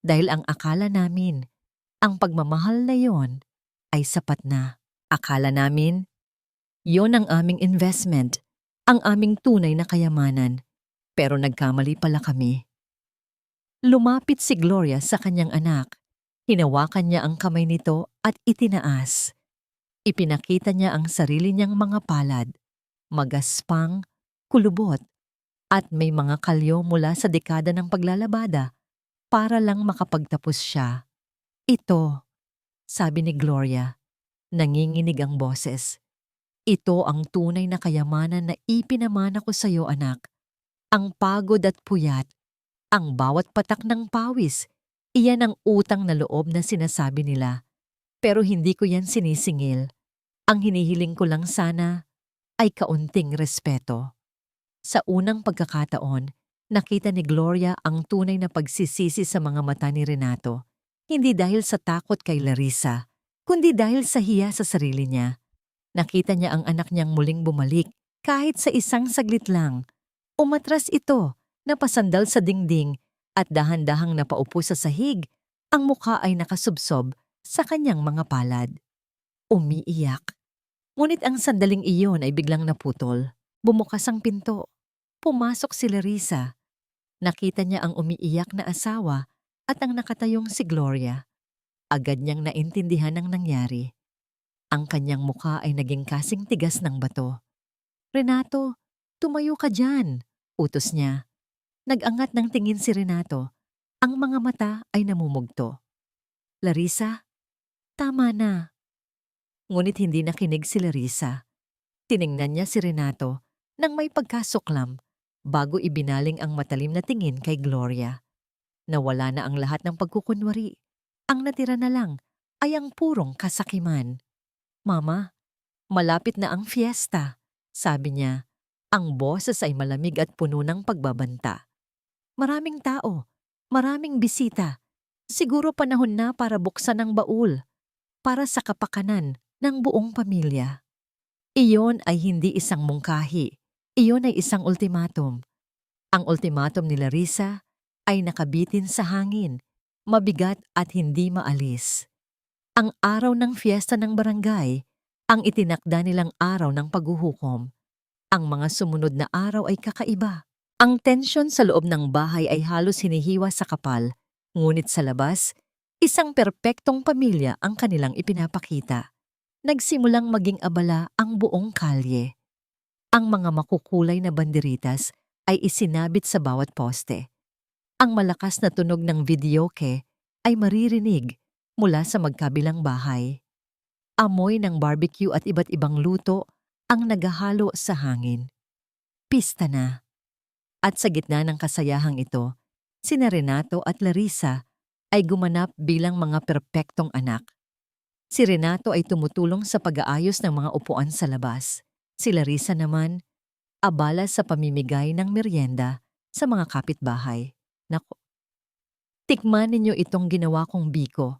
Dahil ang akala namin, ang pagmamahal na yon ay sapat na. Akala namin, yon ang aming investment, ang aming tunay na kayamanan. Pero nagkamali pala kami. Lumapit si Gloria sa kanyang anak. Hinawakan niya ang kamay nito at itinaas. Ipinakita niya ang sarili niyang mga palad, magaspang, kulubot, at may mga kalyo mula sa dekada ng paglalabada para lang makapagtapos siya. Ito, sabi ni Gloria, nanginginig ang boses. Ito ang tunay na kayamanan na ipinamana ko sa iyo, anak. Ang pagod at puyat, ang bawat patak ng pawis, iyan ang utang na loob na sinasabi nila. Pero hindi ko yan sinisingil. Ang hinihiling ko lang sana ay kaunting respeto. Sa unang pagkakataon, nakita ni Gloria ang tunay na pagsisisi sa mga mata ni Renato. Hindi dahil sa takot kay Larissa, kundi dahil sa hiya sa sarili niya. Nakita niya ang anak niyang muling bumalik kahit sa isang saglit lang. Umatras ito, napasandal sa dingding at dahan-dahang napaupo sa sahig. Ang mukha ay nakasubsob sa kanyang mga palad. Umiiyak. Ngunit ang sandaling iyon ay biglang naputol. Bumukas ang pinto. Pumasok si Larissa. Nakita niya ang umiiyak na asawa at ang nakatayong si Gloria. Agad niyang naintindihan ang nangyari. Ang kanyang mukha ay naging kasing tigas ng bato. Renato, tumayo ka dyan, utos niya. Nag-angat ng tingin si Renato. Ang mga mata ay namumugto. Larissa, tama na. Ngunit hindi nakinig si Larissa. Tiningnan niya si Renato nang may pagkasuklam bago ibinaling ang matalim na tingin kay Gloria. Nawala na ang lahat ng pagkukunwari. Ang natira na lang ay ang purong kasakiman. Mama, malapit na ang fiesta, sabi niya. Ang boses ay malamig at puno ng pagbabanta. Maraming tao, maraming bisita. Siguro panahon na para buksan ang baul, para sa kapakanan ng buong pamilya. Iyon ay hindi isang mungkahi. Iyon ay isang ultimatum. Ang ultimatum ni Larissa ay nakabitin sa hangin. mabigat at hindi maalis. Ang araw ng fiesta ng barangay, ang itinakda nilang araw ng paghuhukom. Ang mga sumunod na araw ay kakaiba. Ang tensyon sa loob ng bahay ay halos hinihiwa sa kapal, ngunit sa labas, isang perpektong pamilya ang kanilang ipinapakita. Nagsimulang maging abala ang buong kalye. Ang mga makukulay na banderitas ay isinabit sa bawat poste. Ang malakas na tunog ng videoke ay maririnig mula sa magkabilang bahay. Amoy ng barbecue at iba't ibang luto ang naghahalo sa hangin. Pista na. At sa gitna ng kasayahang ito, sina Renato at Larissa ay gumanap bilang mga perpektong anak. Si Renato ay tumutulong sa pag-aayos ng mga upuan sa labas. Si Larissa naman, abala sa pamimigay ng merienda sa mga kapitbahay. Naku, tikman ninyo itong ginawa kong biko,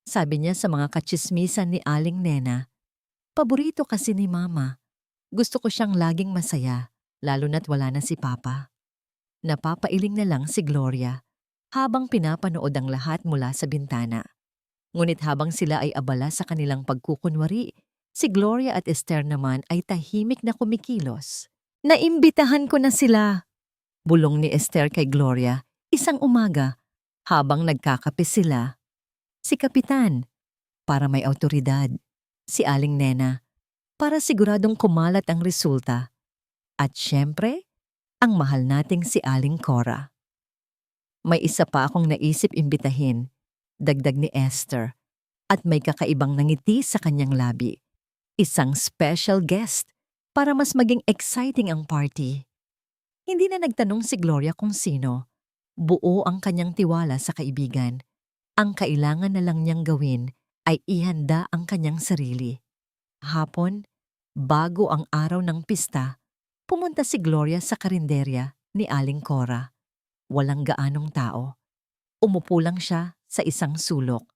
sabi niya sa mga katsismisan ni Aling Nena. Paborito kasi ni Mama. Gusto ko siyang laging masaya, lalo na't wala na si Papa. Napapailing na lang si Gloria habang pinapanood ang lahat mula sa bintana. Ngunit habang sila ay abala sa kanilang pagkukunwari, si Gloria at Esther naman ay tahimik na kumikilos. Naimbitahan ko na sila, bulong ni Esther kay Gloria isang umaga habang nagkakape sila. Si Kapitan, para may awtoridad. Si Aling Nena, para siguradong kumalat ang resulta. At syempre, ang mahal nating si Aling Cora. May isa pa akong naisip imbitahin, dagdag ni Esther, at may kakaibang nangiti sa kanyang labi. Isang special guest para mas maging exciting ang party. Hindi na nagtanong si Gloria kung sino. Buo ang kanyang tiwala sa kaibigan. Ang kailangan na lang niyang gawin ay ihanda ang kanyang sarili. Hapon, bago ang araw ng pista, pumunta si Gloria sa karinderya ni Aling Cora. Walang gaanong tao. Umupo lang siya sa isang sulok.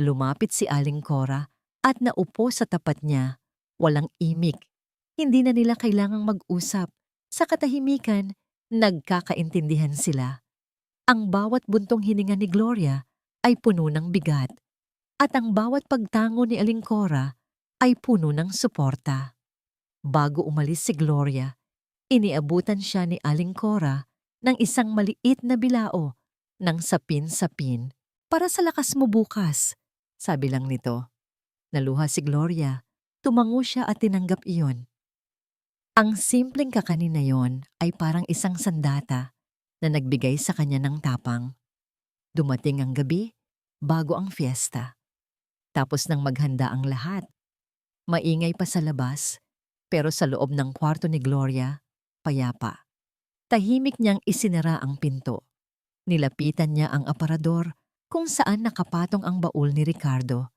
Lumapit si Aling Cora at naupo sa tapat niya. Walang imik. Hindi na nila kailangang mag-usap. Sa katahimikan, nagkakaintindihan sila. Ang bawat buntong hininga ni Gloria ay puno ng bigat. At ang bawat pagtango ni Aling Cora ay puno ng suporta. Bago umalis si Gloria, iniabutan siya ni Aling Cora ng isang maliit na bilao ng sapin-sapin. Para sa lakas mo bukas, sabi lang nito. Naluha si Gloria, tumango siya at tinanggap iyon. Ang simpleng kakanin na yon ay parang isang sandata na nagbigay sa kanya ng tapang. Dumating ang gabi bago ang fiesta. Tapos nang maghanda ang lahat, maingay pa sa labas, pero sa loob ng kwarto ni Gloria, payapa. Tahimik niyang isinara ang pinto. Nilapitan niya ang aparador kung saan nakapatong ang baul ni Ricardo.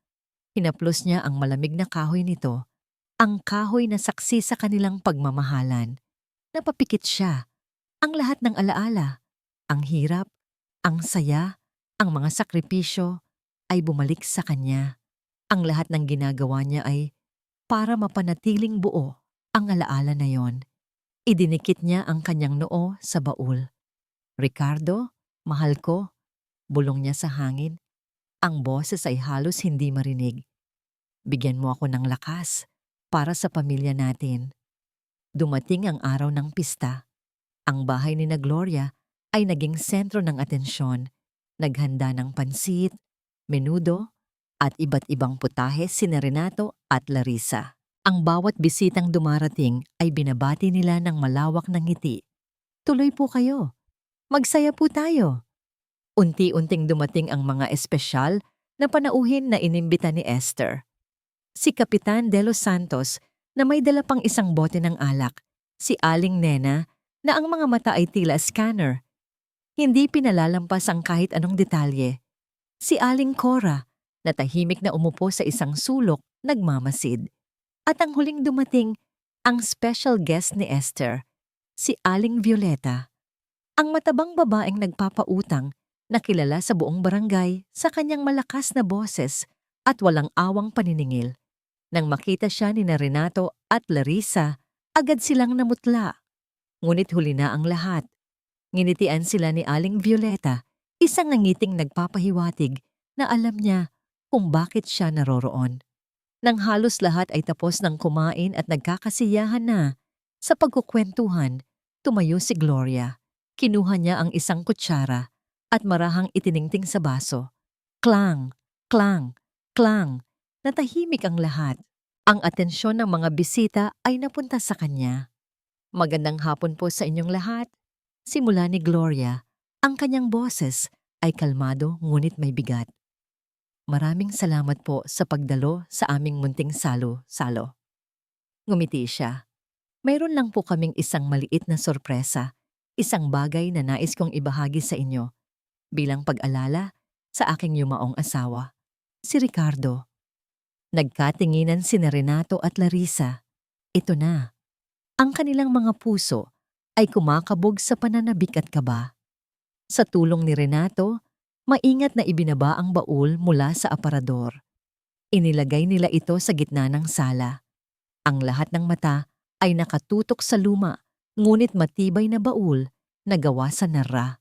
Hinaplos niya ang malamig na kahoy nito, ang kahoy na saksi sa kanilang pagmamahalan. Napapikit siya. Ang lahat ng alaala, ang hirap, ang saya, ang mga sakripisyo ay bumalik sa kanya. Ang lahat ng ginagawa niya ay para mapanatiling buo ang alaala na yon. Idinikit niya ang kanyang noo sa baul. Ricardo, mahal ko, bulong niya sa hangin. Ang boses ay halos hindi marinig. Bigyan mo ako ng lakas para sa pamilya natin. Dumating ang araw ng pista. Ang bahay ni na Gloria ay naging sentro ng atensyon. Naghanda ng pansit, menudo, at iba't ibang putahe sina Renato at Larissa. Ang bawat bisitang dumarating ay binabati nila ng malawak na ngiti. Tuloy po kayo. Magsaya po tayo. Unti-unting dumating ang mga espesyal na panauhin na inimbita ni Esther. Si Kapitan De Los Santos na may dala pang isang bote ng alak. Si Aling Nena na ang mga mata ay tila scanner. Hindi pinalalampas ang kahit anong detalye. Si Aling Cora na tahimik na umupo sa isang sulok nagmamasid. At ang huling dumating, ang special guest ni Esther, si Aling Violeta. Ang matabang babaeng nagpapautang na kilala sa buong barangay sa kanyang malakas na boses at walang awang paniningil. Nang makita siya ni na Renato at Larissa, agad silang namutla. Ngunit huli na ang lahat. Nginitian sila ni Aling Violeta, Isang nangiting nagpapahiwatig na alam niya kung bakit siya naroroon. Nang halos lahat ay tapos ng kumain at nagkakasiyahan na, sa pagkukwentuhan, tumayo si Gloria. Kinuha niya ang isang kutsara at marahang itiningting sa baso. Klang, klang, klang. Natahimik ang lahat. Ang atensyon ng mga bisita ay napunta sa kanya. Magandang hapon po sa inyong lahat. Simula ni Gloria, ang kanyang boses ay kalmado ngunit may bigat. Maraming salamat po sa pagdalo sa aming munting salo-salo. Ngumiti siya. Mayroon lang po kaming isang maliit na sorpresa, isang bagay na nais kong ibahagi sa inyo bilang pag-alala sa aking yumaong asawa, si Ricardo. Nagkatinginan sina Renato at Larissa. Ito na. Ang kanilang mga puso ay kumakabog sa pananabik at kaba. Sa tulong ni Renato, maingat na ibinaba ang baul mula sa aparador. Inilagay nila ito sa gitna ng sala. Ang lahat ng mata ay nakatutok sa luma, ngunit matibay na baul na gawa sa narra.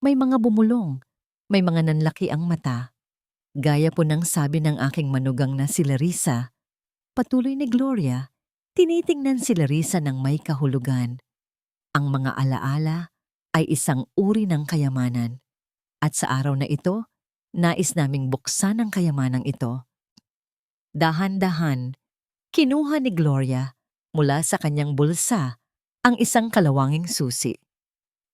May mga bumulong, may mga nanlaki ang mata. Gaya po ng sabi ng aking manugang na si Larissa, patuloy ni Gloria, tinitingnan si Larissa ng may kahulugan. Ang mga alaala ay isang uri ng kayamanan. At sa araw na ito, nais naming buksan ang kayamanang ito. Dahan-dahan, kinuha ni Gloria mula sa kanyang bulsa ang isang kalawanging susi.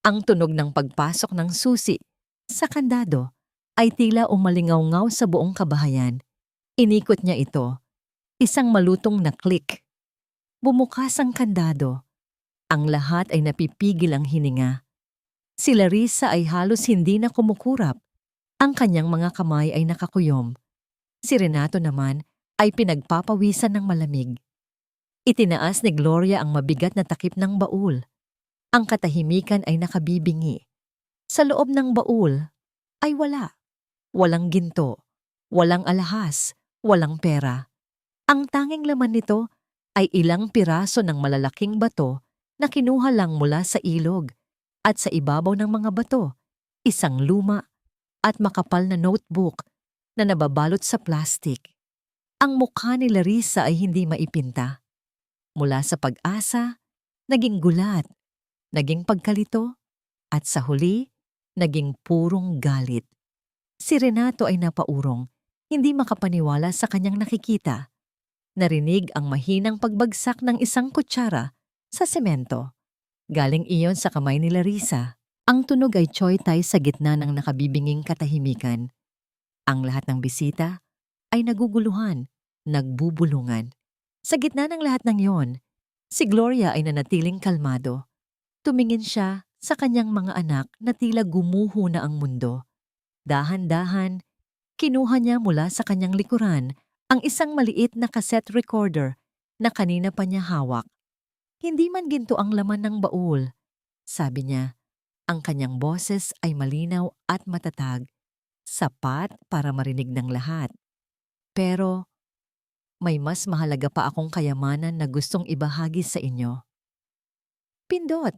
Ang tunog ng pagpasok ng susi sa kandado ay tila umalingaw-ngaw sa buong kabahayan. Inikot niya ito. Isang malutong na click. Bumukas ang kandado. Ang lahat ay napipigil ang hininga. Si Larissa ay halos hindi na kumukurap. Ang kanyang mga kamay ay nakakuyom. Si Renato naman ay pinagpapawisan ng malamig. Itinaas ni Gloria ang mabigat na takip ng baul. Ang katahimikan ay nakabibingi. Sa loob ng baul ay wala. Walang ginto, walang alahas, walang pera. Ang tanging laman nito ay ilang piraso ng malalaking bato na kinuha lang mula sa ilog. At sa ibabaw ng mga bato, isang luma at makapal na notebook na nababalot sa plastik. Ang mukha ni Larissa ay hindi maipinta. Mula sa pag-asa, naging gulat, naging pagkalito, at sa huli, naging purong galit. Si Renato ay napaurong, hindi makapaniwala sa kanyang nakikita. Narinig ang mahinang pagbagsak ng isang kutsara sa semento. Galing iyon sa kamay ni Larissa. Ang tunog ay choy-tay sa gitna ng nakabibinging katahimikan. Ang lahat ng bisita ay naguguluhan, nagbubulungan. Sa gitna ng lahat ng yon, si Gloria ay nanatiling kalmado. Tumingin siya sa kanyang mga anak na tila gumuho na ang mundo. Dahan-dahan, kinuha niya mula sa kanyang likuran ang isang maliit na cassette recorder na kanina pa niya hawak. Hindi man ginto ang laman ng baul, sabi niya. Ang kanyang boses ay malinaw at matatag, sapat para marinig ng lahat. Pero may mas mahalaga pa akong kayamanan na gustong ibahagi sa inyo. Pindot.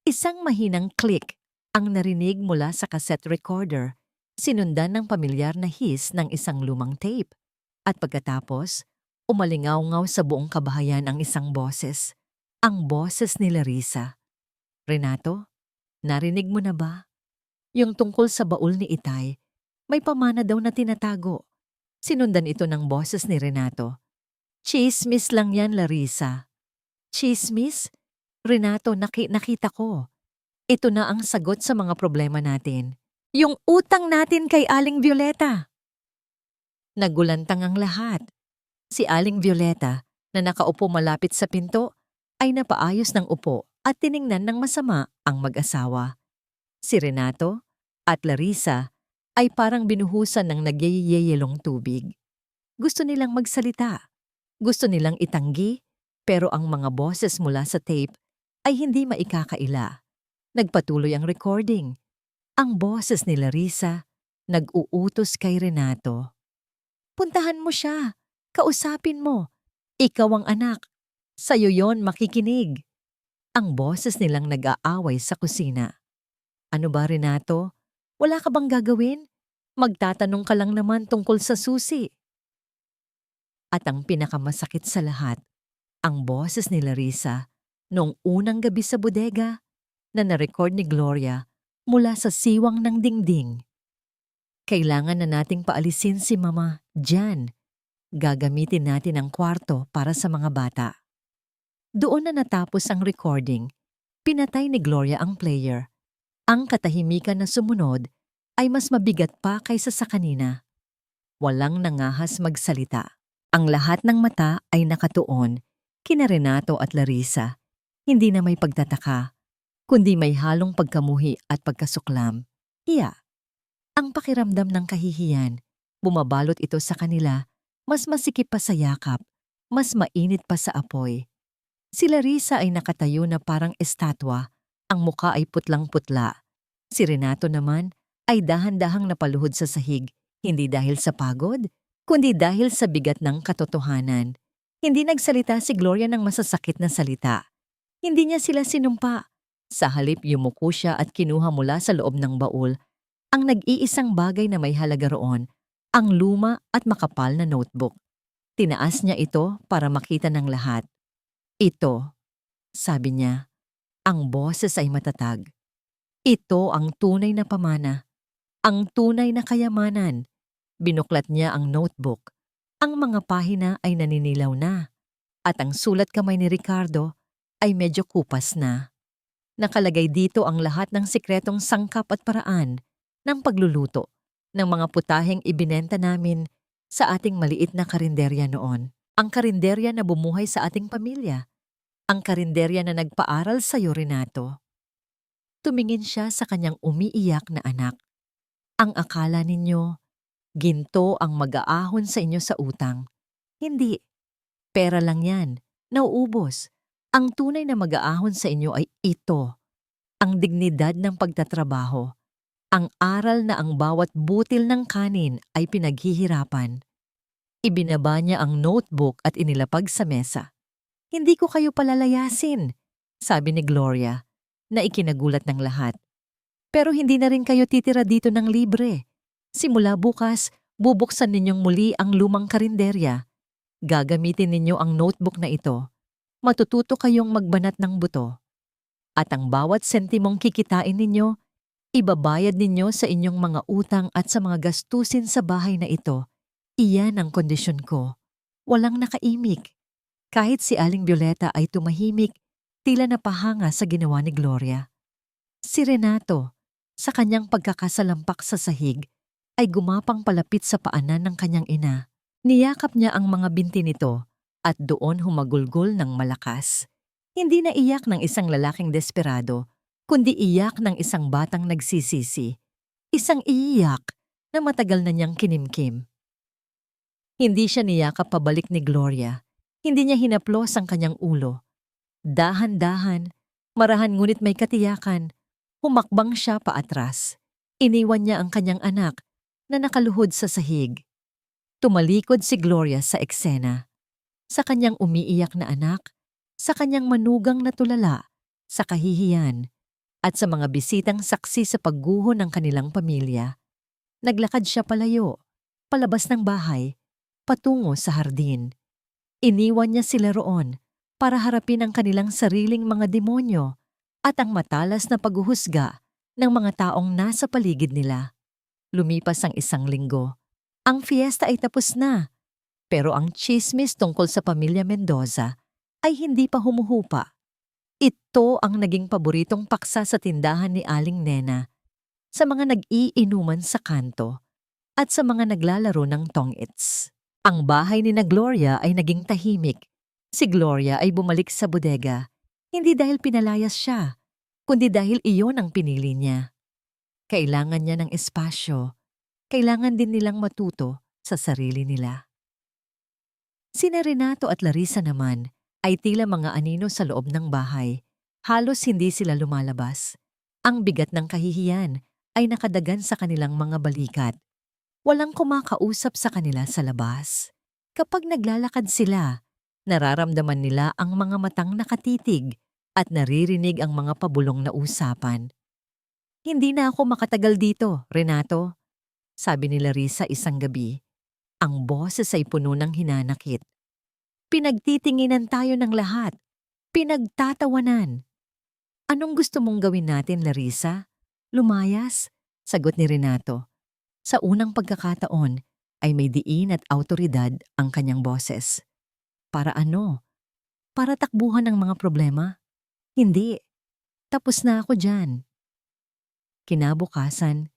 Isang mahinang click ang narinig mula sa cassette recorder, sinundan ng pamilyar na hiss ng isang lumang tape. At pagkatapos, umalingaw-ngaw sa buong kabahayan ang isang boses. Ang boses ni Larissa. Renato, narinig mo na ba? Yung tungkol sa baul ni Itay, may pamana daw na tinatago. Sinundan ito ng boses ni Renato. Chismis lang yan, Larissa. Chismis? Renato, nakita ko. Ito na ang sagot sa mga problema natin. Yung utang natin kay Aling Violeta. Nagulantang ang lahat. Si Aling Violeta, na nakaupo malapit sa pinto, ay napaayos ng upo at tiningnan ng masama ang mag-asawa. Si Renato at Larissa ay parang binuhusan ng nagyayeyelong tubig. Gusto nilang magsalita. Gusto nilang itanggi, pero ang mga boses mula sa tape ay hindi maikakaila. Nagpatuloy ang recording. Ang boses ni Larissa nag-uutos kay Renato. Puntahan mo siya. Kausapin mo. Ikaw ang anak. Sa'yo yon makikinig. Ang boses nilang nag-aaway sa kusina. Ano ba, Renato? Wala ka bang gagawin? Magtatanong ka lang naman tungkol sa susi. At ang pinakamasakit sa lahat, ang boses ni Larissa noong unang gabi sa bodega na na-record ni Gloria mula sa siwang ng dingding. Kailangan na nating paalisin si Mama diyan. Gagamitin natin ang kwarto para sa mga bata. Doon na natapos ang recording. Pinatay ni Gloria ang player. Ang katahimikan na sumunod ay mas mabigat pa kaysa sa kanina. Walang nangahas magsalita. Ang lahat ng mata ay nakatuon kina Renato at Larissa. Hindi na may pagtataka, kundi may halong pagkamuhi at pagkasuklam. Ang pakiramdam ng kahihiyan, bumabalot ito sa kanila, mas masikip pa sa yakap, mas mainit pa sa apoy. Si Larissa ay nakatayo na parang estatwa, ang muka ay putlang-putla. Si Renato naman ay dahan-dahang napaluhod sa sahig, hindi dahil sa pagod, kundi dahil sa bigat ng katotohanan. Hindi nagsalita si Gloria ng masasakit na salita. Hindi niya sila sinumpa. Sa halip yumuko siya at kinuha mula sa loob ng baul ang nag-iisang bagay na may halaga roon, ang luma at makapal na notebook. Tinaas niya ito para makita ng lahat. Ito, sabi niya, ang boses ay matatag. Ito ang tunay na pamana, ang tunay na kayamanan. Binuklat niya ang notebook. Ang mga pahina ay naninilaw na, at ang sulat kamay ni Ricardo ay medyo kupas na. Nakalagay dito ang lahat ng sikretong sangkap at paraan ng pagluluto ng mga putaheng ibinenta namin sa ating maliit na karinderya noon. Ang karinderya na bumuhay sa ating pamilya. Ang karinderya na nagpaaral sa iyo, Renato. Tumingin siya sa kanyang umiiyak na anak. Ang akala ninyo, ginto ang mag-aahon sa inyo sa utang. Hindi. Pera lang yan. Nauubos. Ang tunay na mag-aahon sa inyo ay ito. Ang dignidad ng pagtatrabaho. Ang aral na ang bawat butil ng kanin ay pinaghihirapan. Ibinaba niya ang notebook at inilapag sa mesa. Hindi ko kayo palalayasin, sabi ni Gloria, na ikinagulat ng lahat. Pero hindi na rin kayo titira dito ng libre. Simula bukas, bubuksan ninyong muli ang lumang karinderya. Gagamitin ninyo ang notebook na ito. Matututo kayong magbanat ng buto. At ang bawat sentimong kikitain ninyo, ibabayad ninyo sa inyong mga utang at sa mga gastusin sa bahay na ito. Iyan ang kondisyon ko. Walang nakaimik. Kahit si Aling Violeta ay tumahimik, tila napahanga sa ginawa ni Gloria. Si Renato, sa kanyang pagkakasalampak sa sahig, ay gumapang palapit sa paanan ng kanyang ina. Niyakap niya ang mga binti nito at doon humagulgol ng malakas. Hindi na iyak ng isang lalaking desperado, kundi iyak ng isang batang nagsisisi. Isang iiyak na matagal na niyang kinimkim. Hindi siya niyakap pabalik ni Gloria. Hindi niya hinaplos ang kanyang ulo. Dahan-dahan, marahan ngunit may katiyakan, humakbang siya paatras. Iniwan niya ang kanyang anak na nakaluhod sa sahig. Tumalikod si Gloria sa eksena. Sa kanyang umiiyak na anak, sa kanyang manugang na tulala, sa kahihiyan, at sa mga bisitang saksi sa pagguho ng kanilang pamilya. Naglakad siya palayo, palabas ng bahay, patungo sa hardin. Iniwan niya sila roon para harapin ang kanilang sariling mga demonyo at ang matalas na paghuhusga ng mga taong nasa paligid nila. Lumipas ang 1 linggo. Ang fiesta ay tapos na, pero ang chismis tungkol sa pamilya Mendoza ay hindi pa humuhupa. Ito ang naging paboritong paksa sa tindahan ni Aling Nena, sa mga nag-iinuman sa kanto at sa mga naglalaro ng tong-its. Ang bahay ni na Gloria ay naging tahimik. Si Gloria ay bumalik sa bodega, hindi dahil pinalayas siya, kundi dahil iyon ang pinili niya. Kailangan niya ng espasyo. Kailangan din nilang matuto sa sarili nila. Sina Renato at Larissa naman ay tila mga anino sa loob ng bahay. Halos hindi sila lumalabas. Ang bigat ng kahihiyan ay nakadagan sa kanilang mga balikat. Walang kumakausap sa kanila sa labas. Kapag naglalakad sila, nararamdaman nila ang mga matang nakatitig at naririnig ang mga pabulong na usapan. Hindi na ako makatagal dito, Renato, sabi ni Larissa isang gabi. Ang boses ay puno ng hinanakit. Pinagtitinginan tayo ng lahat. Pinagtatawanan. Anong gusto mong gawin natin, Larissa? Lumayas? Sagot ni Renato. Sa unang pagkakataon ay may diin at awtoridad ang kanyang boses. Para ano? Para takbuhan ng mga problema? Hindi. Tapos na ako dyan. Kinabukasan,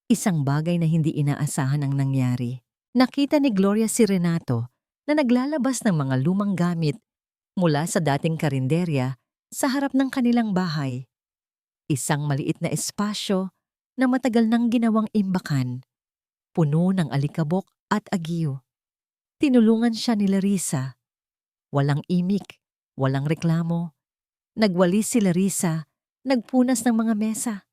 isang bagay na hindi inaasahan ang nangyari. Nakita ni Gloria si Renato na naglalabas ng mga lumang gamit mula sa dating karinderya sa harap ng kanilang bahay. Isang maliit na espasyo na matagal nang ginawang imbakan, puno ng alikabok at agiyo. Tinulungan siya ni Larissa. Walang imik, walang reklamo. Nagwalis si Larissa, nagpunas ng mga mesa.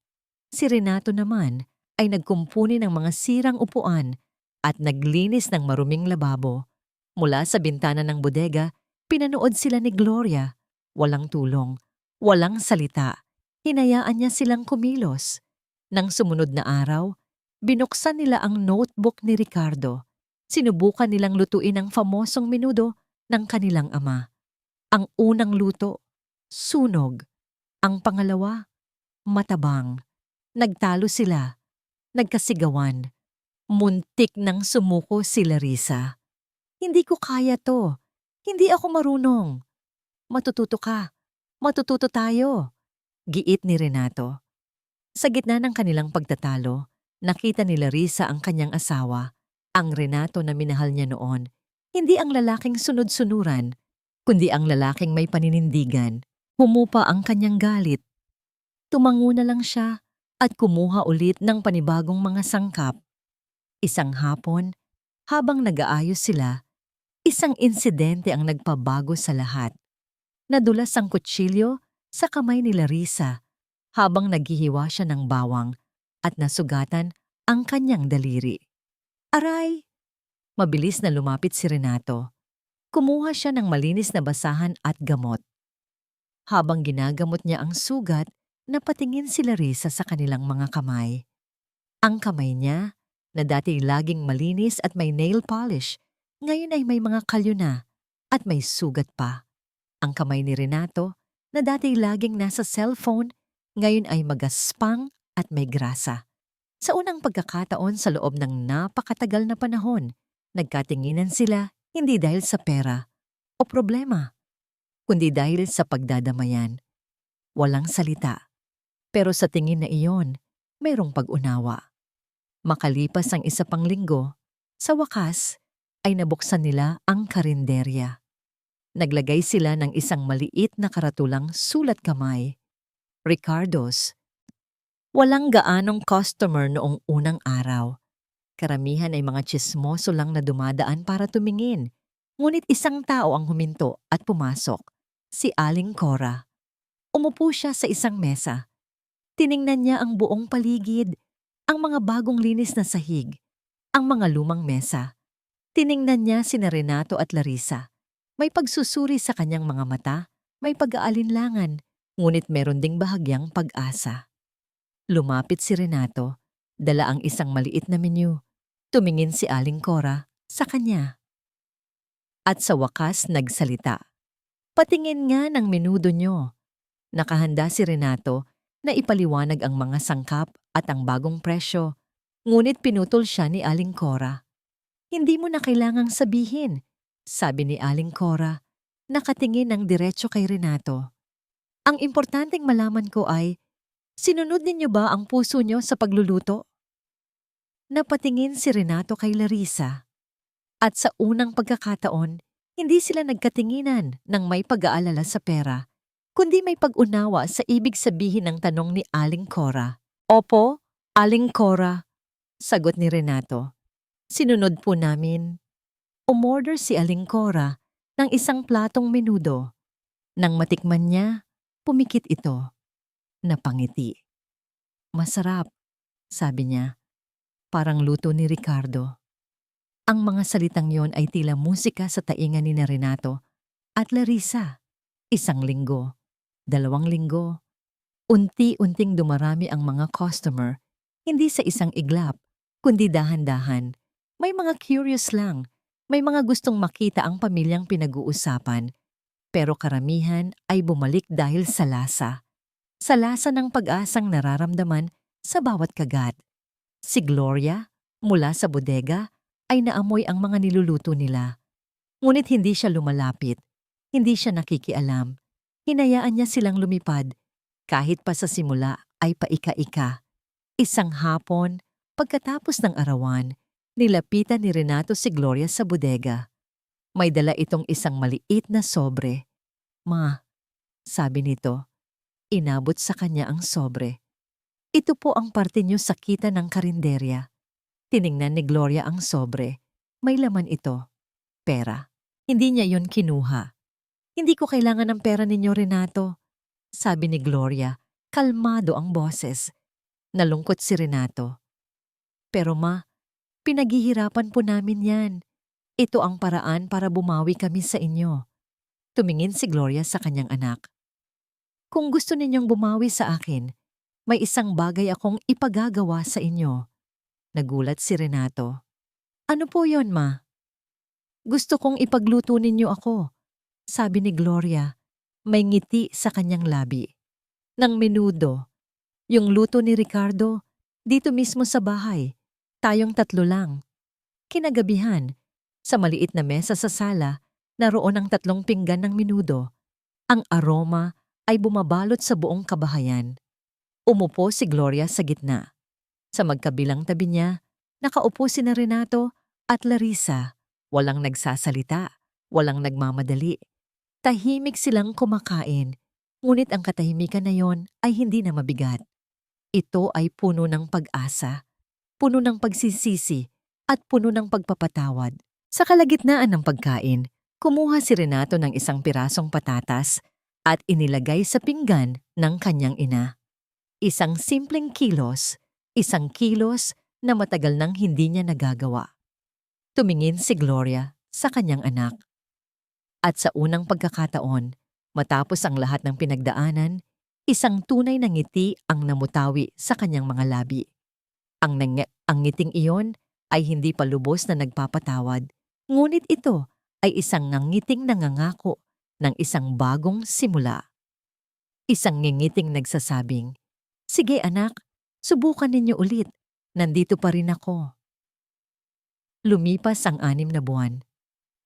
Si Renato naman ay nagkumpuni ng mga sirang upuan at naglinis ng maruming lababo. Mula sa bintana ng bodega, pinanood sila ni Gloria. Walang tulong, walang salita. Hinayaan niya silang kumilos. Nang sumunod na araw, binuksan nila ang notebook ni Ricardo. Sinubukan nilang lutuin ang famosong menudo ng kanilang ama. Ang unang luto, sunog. Ang pangalawa, matabang. Nagtalo sila. Nagkasigawan. Muntik nang sumuko si Larissa. Hindi ko kaya to. Hindi ako marunong. Matututo ka. Matututo tayo. Giit ni Renato. Sa gitna ng kanilang pagtatalo, nakita ni Larissa ang kanyang asawa, ang Renato na minahal niya noon. Hindi ang lalaking sunod-sunuran, kundi ang lalaking may paninindigan. Humupa ang kanyang galit. Tumango na lang siya at kumuha ulit ng panibagong mga sangkap. Isang hapon, habang nag-aayos sila, isang insidente ang nagpabago sa lahat. Nadulas ang kutsilyo sa kamay ni Larissa habang naghihiwa siya ng bawang at nasugatan ang kanyang daliri. Aray! Mabilis na lumapit si Renato. Kumuha siya ng malinis na basahan at gamot. Habang ginagamot niya ang sugat, napatingin si Larissa sa kanilang mga kamay. Ang kamay niya, na dati laging malinis at may nail polish, ngayon ay may mga kalyo na at may sugat pa. Ang kamay ni Renato, na dati laging nasa cellphone, ngayon ay magaspang at may grasa. Sa unang pagkakataon sa loob ng napakatagal na panahon, nagkatinginan sila hindi dahil sa pera o problema, kundi dahil sa pagdadamayan. Walang salita. Pero sa tingin na iyon, mayroong pag-unawa. Makalipas ang isa pang linggo, sa wakas ay nabuksan nila ang karinderya. Naglagay sila ng isang maliit na karatulang sulat kamay. Ricardo's. Walang gaanong customer noong unang araw. Karamihan ay mga tsismoso lang na dumadaan para tumingin. Ngunit isang tao ang huminto at pumasok, si Aling Cora. Umupo siya sa isang mesa. Tiningnan niya ang buong paligid, ang mga bagong linis na sahig, ang mga lumang mesa. Tiningnan niya sina Renato at Larissa. May pagsusuri sa kanyang mga mata, may pag-aalinlangan, ngunit meron ding bahagyang pag-asa. Lumapit si Renato, dala ang isang maliit na menu. Tumingin si Aling Cora sa kanya. At sa wakas nagsalita. Patingin nga ng menudo niyo. Nakahanda si Renato na ipaliwanag ang mga sangkap at ang bagong presyo, ngunit pinutol siya ni Aling Cora. Hindi mo na kailangang sabihin, sabi ni Aling Cora, nakatingin ng diretso kay Renato. Ang importanteng malaman ko ay, sinunod ninyo ba ang puso niyo sa pagluluto? Napatingin si Renato kay Larissa. At sa unang pagkakataon, hindi sila nagkatinginan ng may pag-aalala sa pera, kundi may pag-unawa sa ibig sabihin ng tanong ni Aling Cora. Opo, Aling Cora, sagot ni Renato. Sinunod po namin. Umorder si Aling Cora ng isang platong menudo. Nang matikman niya, pumikit ito. Napangiti. Masarap, sabi niya. Parang luto ni Ricardo. Ang mga salitang yon ay tila musika sa taingan ni Renato at Larissa. 1 linggo, 2 linggo, Unti-unting dumarami ang mga customer, hindi sa isang iglap, kundi dahan-dahan. May mga curious lang, may mga gustong makita ang pamilyang pinag-uusapan, pero karamihan ay bumalik dahil sa lasa. Sa lasa ng pag-asang nararamdaman sa bawat kagat. Si Gloria, mula sa bodega, ay naamoy ang mga niluluto nila. Ngunit hindi siya lumalapit, hindi siya nakikialam. Hinayaan niya silang lumipad, kahit pa sa simula ay paika-ika. Isang hapon, pagkatapos ng arawan, nilapitan ni Renato si Gloria sa bodega. May dala itong isang maliit na sobre. Ma, sabi nito, inabot sa kanya ang sobre. Ito po ang parte niyo sa kita ng karinderya. Tiningnan ni Gloria ang sobre. May laman ito. Pera. Hindi niya yon kinuha. Hindi ko kailangan ng pera ninyo, Renato. Sabi ni Gloria, kalmado ang boses. Nalungkot si Renato. Pero ma, pinaghihirapan po namin yan. Ito ang paraan para bumawi kami sa inyo. Tumingin si Gloria sa kanyang anak. Kung gusto ninyong bumawi sa akin, may isang bagay akong ipagagawa sa inyo. Nagulat si Renato. Ano po yon, ma? Gusto kong ipagluto ninyo ako, sabi ni Gloria. May ngiti sa kanyang labi. Nang menudo, yung luto ni Ricardo, dito mismo sa bahay. Tayong tatlo lang. Kinagabihan, sa maliit na mesa sa sala, naroon ang 3 pinggan ng menudo. Ang aroma ay bumabalot sa buong kabahayan. Umupo si Gloria sa gitna. Sa magkabilang tabi niya, nakaupo sina Renato at Larissa. Walang nagsasalita, walang nagmamadali. Tahimik silang kumakain, ngunit ang katahimikan na yon ay hindi na mabigat. Ito ay puno ng pag-asa, puno ng pagsisisi, at puno ng pagpapatawad. Sa kalagitnaan ng pagkain, kumuha si Renato ng isang pirasong patatas at inilagay sa pinggan ng kanyang ina. Isang simpleng kilos, isang kilos na matagal nang hindi niya nagagawa. Tumingin si Gloria sa kanyang anak. At sa unang pagkakataon, matapos ang lahat ng pinagdaanan, isang tunay na ngiti ang namutawi sa kanyang mga labi. Ang ngiting iyon ay hindi pa lubos na nagpapatawad, ngunit ito ay isang ngiting nangangako ng isang bagong simula. Isang ngiting nagsasabing, "Sige anak, subukan ninyo ulit. Nandito pa rin ako." Lumipas ang 6 na buwan.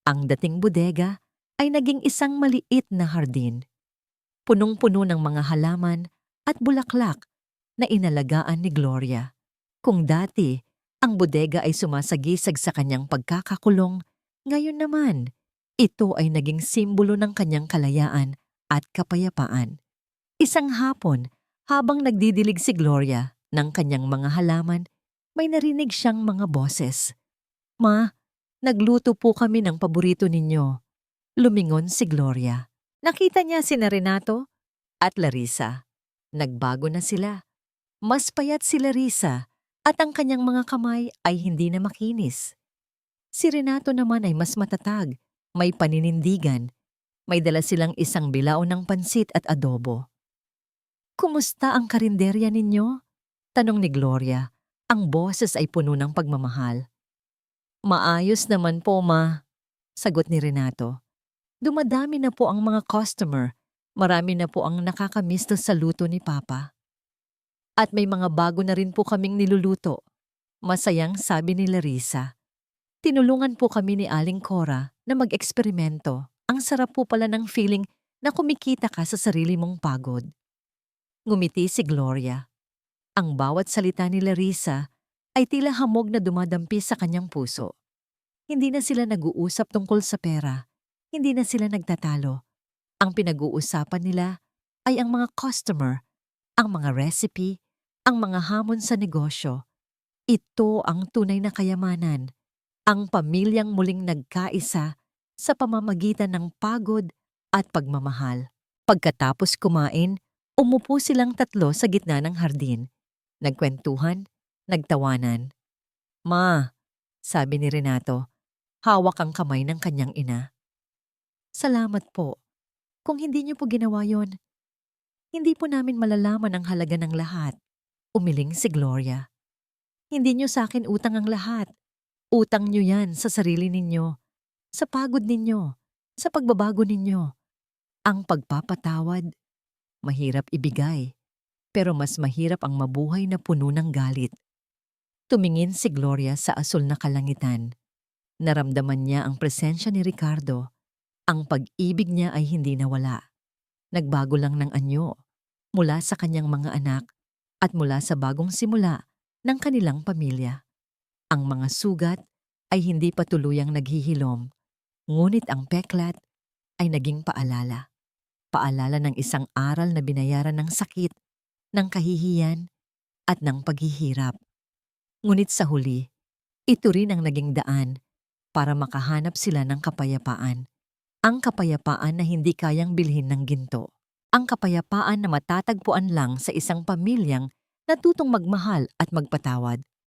Ang dating bodega ay naging isang maliit na hardin. Punong-puno ng mga halaman at bulaklak na inalagaan ni Gloria. Kung dati, ang bodega ay sumasagisag sa kanyang pagkakakulong, ngayon naman, ito ay naging simbolo ng kanyang kalayaan at kapayapaan. Isang hapon, habang nagdidilig si Gloria ng kanyang mga halaman, may narinig siyang mga boses. Ma, nagluto po kami ng paborito ninyo. Lumingon si Gloria. Nakita niya sina Renato at Larissa. Nagbago na sila. Mas payat si Larissa at ang kanyang mga kamay ay hindi na makinis. Si Renato naman ay mas matatag, may paninindigan. May dala silang isang bilao ng pansit at adobo. Kumusta ang karinderya ninyo? Tanong ni Gloria. Ang boses ay puno ng pagmamahal. Maayos naman po, ma, sagot ni Renato. Dumadami na po ang mga customer. Marami na po ang nakakamisto sa luto ni Papa. At may mga bago na rin po kaming niluluto. Masayang sabi ni Larissa. Tinulungan po kami ni Aling Cora na mag-eksperimento. Ang sarap po pala ng feeling na kumikita ka sa sarili mong pagod. Ngumiti si Gloria. Ang bawat salita ni Larissa ay tila hamog na dumadampi sa kanyang puso. Hindi na sila nag-uusap tungkol sa pera. Hindi na sila nagtatalo. Ang pinag-uusapan nila ay ang mga customer, ang mga recipe, ang mga hamon sa negosyo. Ito ang tunay na kayamanan. Ang pamilyang muling nagkaisa sa pamamagitan ng pagod at pagmamahal. Pagkatapos kumain, umupo silang 3 sa gitna ng hardin. Nagkwentuhan, nagtawanan. Ma, sabi ni Renato, hawak ang kamay ng kanyang ina. Salamat po. Kung hindi niyo po ginawa yon, Hindi po namin malalaman ang halaga ng lahat. Umiling si Gloria. Hindi niyo sa akin utang ang lahat. Utang niyo yan sa sarili ninyo, sa pagod ninyo, sa pagbabago ninyo. Ang pagpapatawad, mahirap ibigay, pero mas mahirap ang mabuhay na puno ng galit. Tumingin si Gloria sa asul na kalangitan. Naramdaman niya ang presensya ni Ricardo. Ang pag-ibig niya ay hindi nawala. Nagbago lang ng anyo mula sa kanyang mga anak at mula sa bagong simula ng kanilang pamilya. Ang mga sugat ay hindi pa tuluyang naghihilom, ngunit ang peklat ay naging paalala. Paalala ng isang aral na binayaran ng sakit, ng kahihiyan at ng paghihirap. Ngunit sa huli, ito rin ang naging daan para makahanap sila ng kapayapaan. Ang kapayapaan na hindi kayang bilhin ng ginto. Ang kapayapaan na matatagpuan lang sa isang pamilyang natutong magmahal at magpatawad.